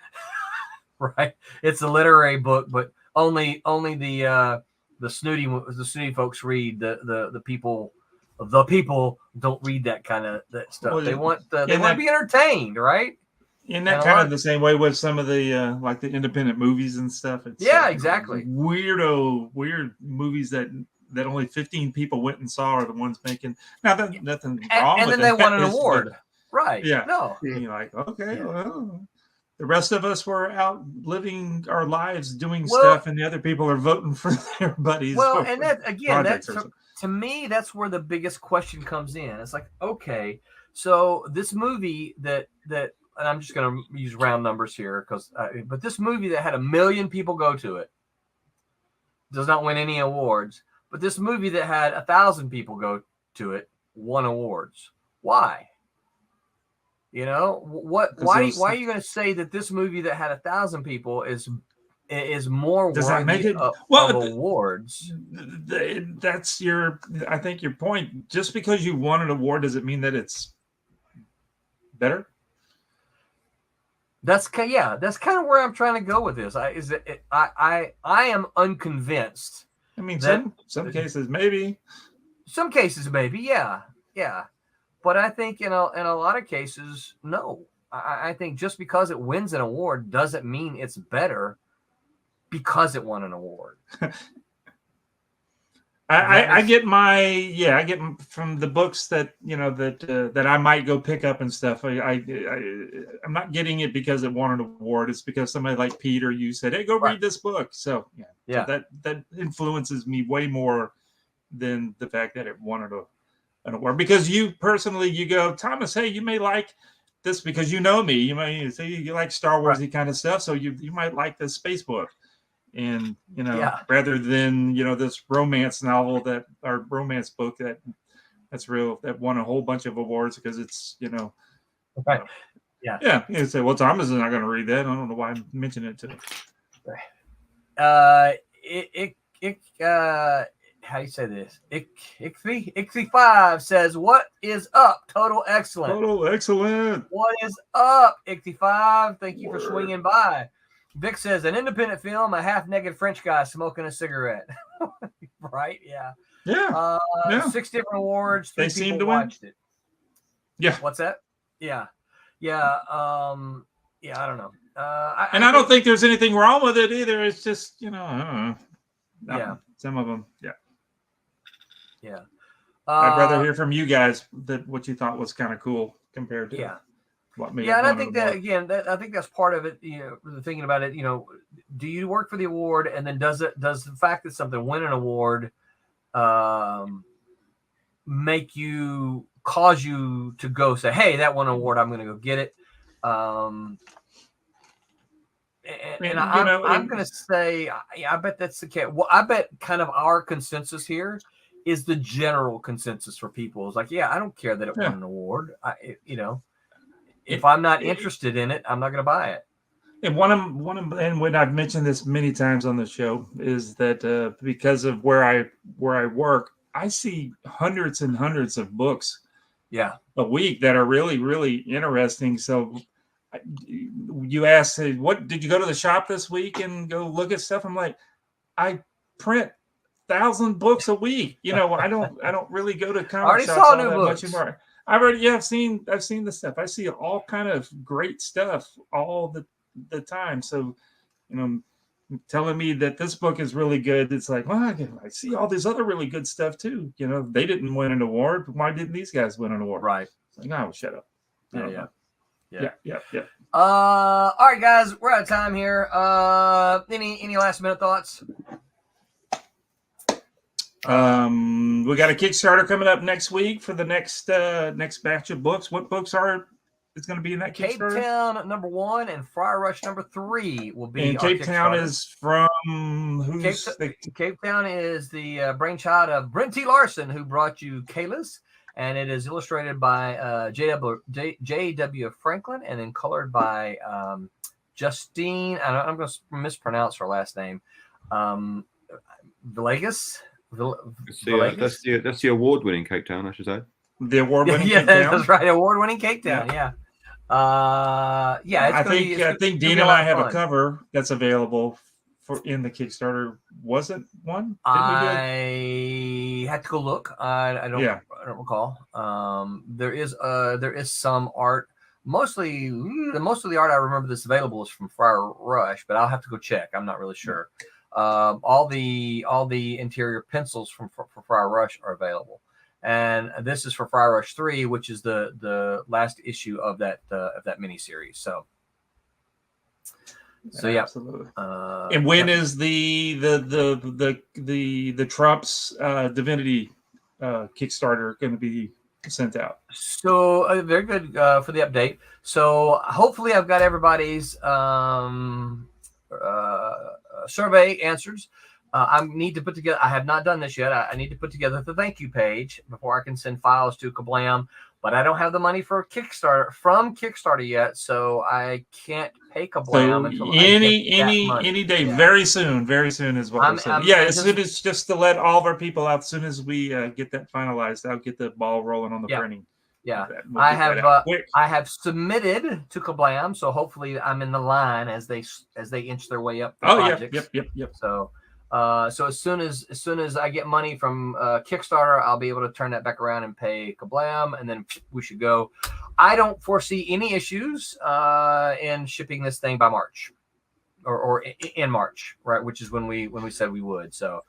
right? It's a literary book, but only the snooty folks read. The people don't read that kind of that stuff. Well, they want to be entertained, right? Isn't that kind of the same way with some of the like the independent movies and stuff? It's exactly. Weird movies that only 15 people went and saw are the ones making. Now, nothing wrong. And then they won an award, right? Yeah. No. And you're like, okay, well, the rest of us were out living our lives doing stuff, and the other people are voting for their buddies. Well, and that again, to me, that's where the biggest question comes in. It's like, okay, so this movie that and I'm just going to use round numbers here but this movie that had 1 million people go to it does not win any awards. But this movie that had 1,000 people go to it won awards. Why? What? Why are you going to say that this movie that had 1,000 people is more worthy of awards? That's I think your point. Just because you won an award doesn't mean that it's better. That's kind of where I'm trying to go with this. I am unconvinced. I mean, some cases maybe. Some cases maybe, yeah. But I think in a lot of cases, no. I think just because it wins an award doesn't mean it's better because it won an award. I get from the books that that I might go pick up and stuff. I'm not getting it because it won an award. It's because somebody like Pete or you said, "Hey, go read this book." So so that influences me way more than the fact that it won an award. Because you personally, you go, Thomas, hey, you may like this because you know me. You may say you like Star Warsy kind of stuff, so you might like this space book. And rather than this romance novel or romance book that's real, that won a whole bunch of awards because it's right. You say, well, Thomas is not going to read that. I don't know why I'm mentioning it to him. How do you say this? Ixty5 says, "What is up? Total excellent. Total excellent. What is up, Ixty5? Thank you for swinging by." Vic says, "An independent film, a half-naked French guy smoking a cigarette." Right? Yeah. Yeah. 6 different awards. 3 They seem people to win. watched it. Yeah. What's that? Yeah. I don't know. I don't think there's anything wrong with it either. It's just, I don't know. Yeah. Some of them. Yeah. Yeah. I'd rather hear from you guys what you thought was kind of cool compared to what made. Yeah, and I think that again, I think that's part of it. Thinking about it, do you work for the award, and then does the fact that something win an award cause you to go say, hey, that won an award, I'm going to go get it. I'm going to say, I bet that's the case. Well, I bet kind of our consensus here is the general consensus for people. It's like, I don't care that it won an award. If I'm not interested in it, I'm not going to buy it. And and when I've mentioned this many times on the show is that because of where I work, I see hundreds and hundreds of books a week that are really, really interesting. So you ask, what did you go to the shop this week and go look at stuff? I'm like, I print 1,000 books a week. I don't really go to comic shops all that much anymore. I've seen the stuff. I see all kind of great stuff all the time. So, telling me that this book is really good, it's like, well, I see all this other really good stuff too. They didn't win an award. Why didn't these guys win an award? Right. It's like, no, shut up. Yeah. All right, guys, we're out of time here. Any last minute thoughts? We got a Kickstarter coming up next week for the next batch of books. What books is going to be in that Cape Kickstarter? Town #1 and Friar Rush #3 will be. And Cape Town is from who's? Cape Town is the brainchild of Brent T. Larson, who brought you Kayla's, and it is illustrated by J.W. Franklin and then colored by Justine. I'm going to mispronounce her last name. Villegas. That's the award-winning Cape Town, I should say. The award-winning Cape Town. That's right. Award-winning Cape Town. Yeah. I think Dean and I have a cover that's available in the Kickstarter. Was it one? I had to go look. I don't recall. There is some art. Most of the art I remember that's available is from Friar Rush, but I'll have to go check. I'm not really sure. All the interior pencils for Friar Rush are available, and this is for Friar Rush 3, which is the last issue of that miniseries. So yeah, absolutely. And when is the Trump's Divinity Kickstarter going to be sent out? So very good for the update. So hopefully I've got everybody's survey answers. I need to put together. I have not done this yet. I need to put together the thank you page before I can send files to Kablam. But I don't have the money for Kickstarter yet, so I can't pay Kablam until any day. Yeah. Very soon is what I'm saying. As soon as just to let all of our people out. As soon as we get that finalized, I'll get the ball rolling on the printing. Yeah, I have submitted to Kablam, so hopefully I'm in the line as they inch their way up. The project. Yep. So So as soon as I get money from Kickstarter, I'll be able to turn that back around and pay Kablam, and then we should go. I don't foresee any issues in shipping this thing by March, or in March, right? Which is when we said we would. So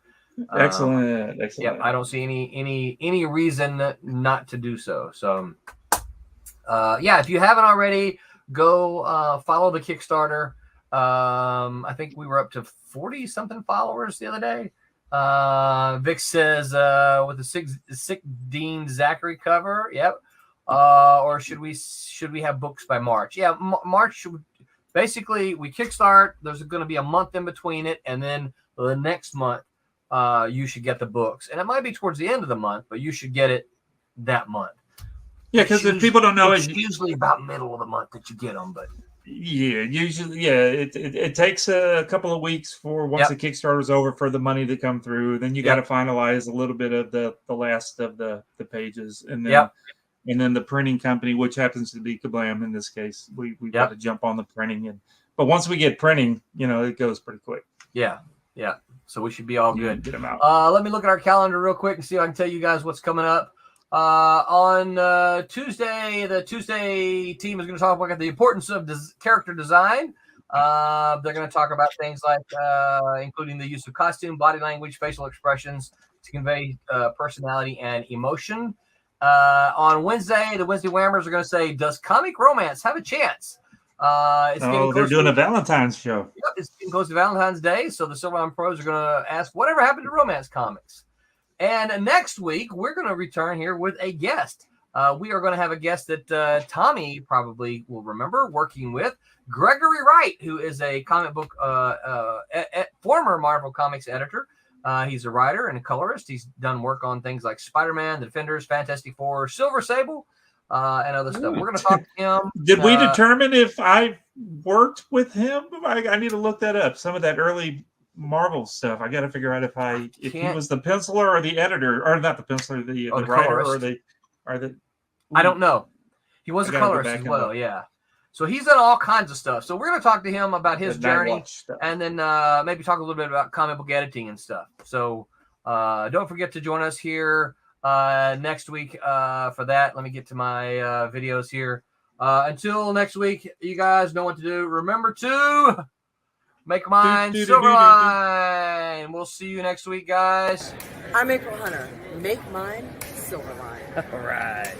Excellent. yeah, I don't see any reason not to do so. So yeah, if you haven't already, go follow the Kickstarter. I think we were up to 40 something followers the other day. Vic says with the sick Dean Zachary cover. Yep. Or should we have books by March? Yeah, March. Basically, we kickstart. There's going to be a month in between it, and then the next month, you should get the books. And it might be towards the end of the month, but you should get it that month. Yeah, because if people don't know, it's usually about middle of the month that you get them, but. Yeah, usually, yeah. It takes a couple of weeks for once the Kickstarter's over for the money to come through. Then you got to finalize a little bit of the last of the pages, and then the printing company, which happens to be Kablam in this case, we got to jump on the printing. But once we get printing, it goes pretty quick. Yeah. So we should be all good. Get them out. Let me look at our calendar real quick and see if I can tell you guys what's coming up. On Tuesday, the Tuesday team is going to talk about the importance of character design. They're going to talk about things like including the use of costume, body language, facial expressions to convey personality and emotion. On Wednesday, the Wednesday Whammers are going to say, does comic romance have a chance? They're doing a Valentine's show. Yep, it's getting close to Valentine's Day, so the Silverline pros are going to ask, whatever happened to romance comics? And next week, we're going to return here with a guest. We are going to have a guest that Tommy probably will remember working with, Gregory Wright, who is a comic book former Marvel Comics editor. He's a writer and a colorist. He's done work on things like Spider-Man, The Defenders, Fantastic Four, Silver Sable, and other stuff. We're going to talk to him. Did we determine if I worked with him? I need to look that up. Some of that early Marvel stuff. I got to figure out if he was the penciler or the editor, or not the penciler, the writer, colorist. or the. I don't know. He was a colorist as well. Yeah. So he's done all kinds of stuff. So we're going to talk to him about his journey, and then maybe talk a little bit about comic book editing and stuff. So don't forget to join us here next week for that. Let me get to my videos here. Until next week, you guys know what to do. Remember to make mine Silverline. We'll see you next week, guys. I'm April Hunter. Make mine Silverline. All right.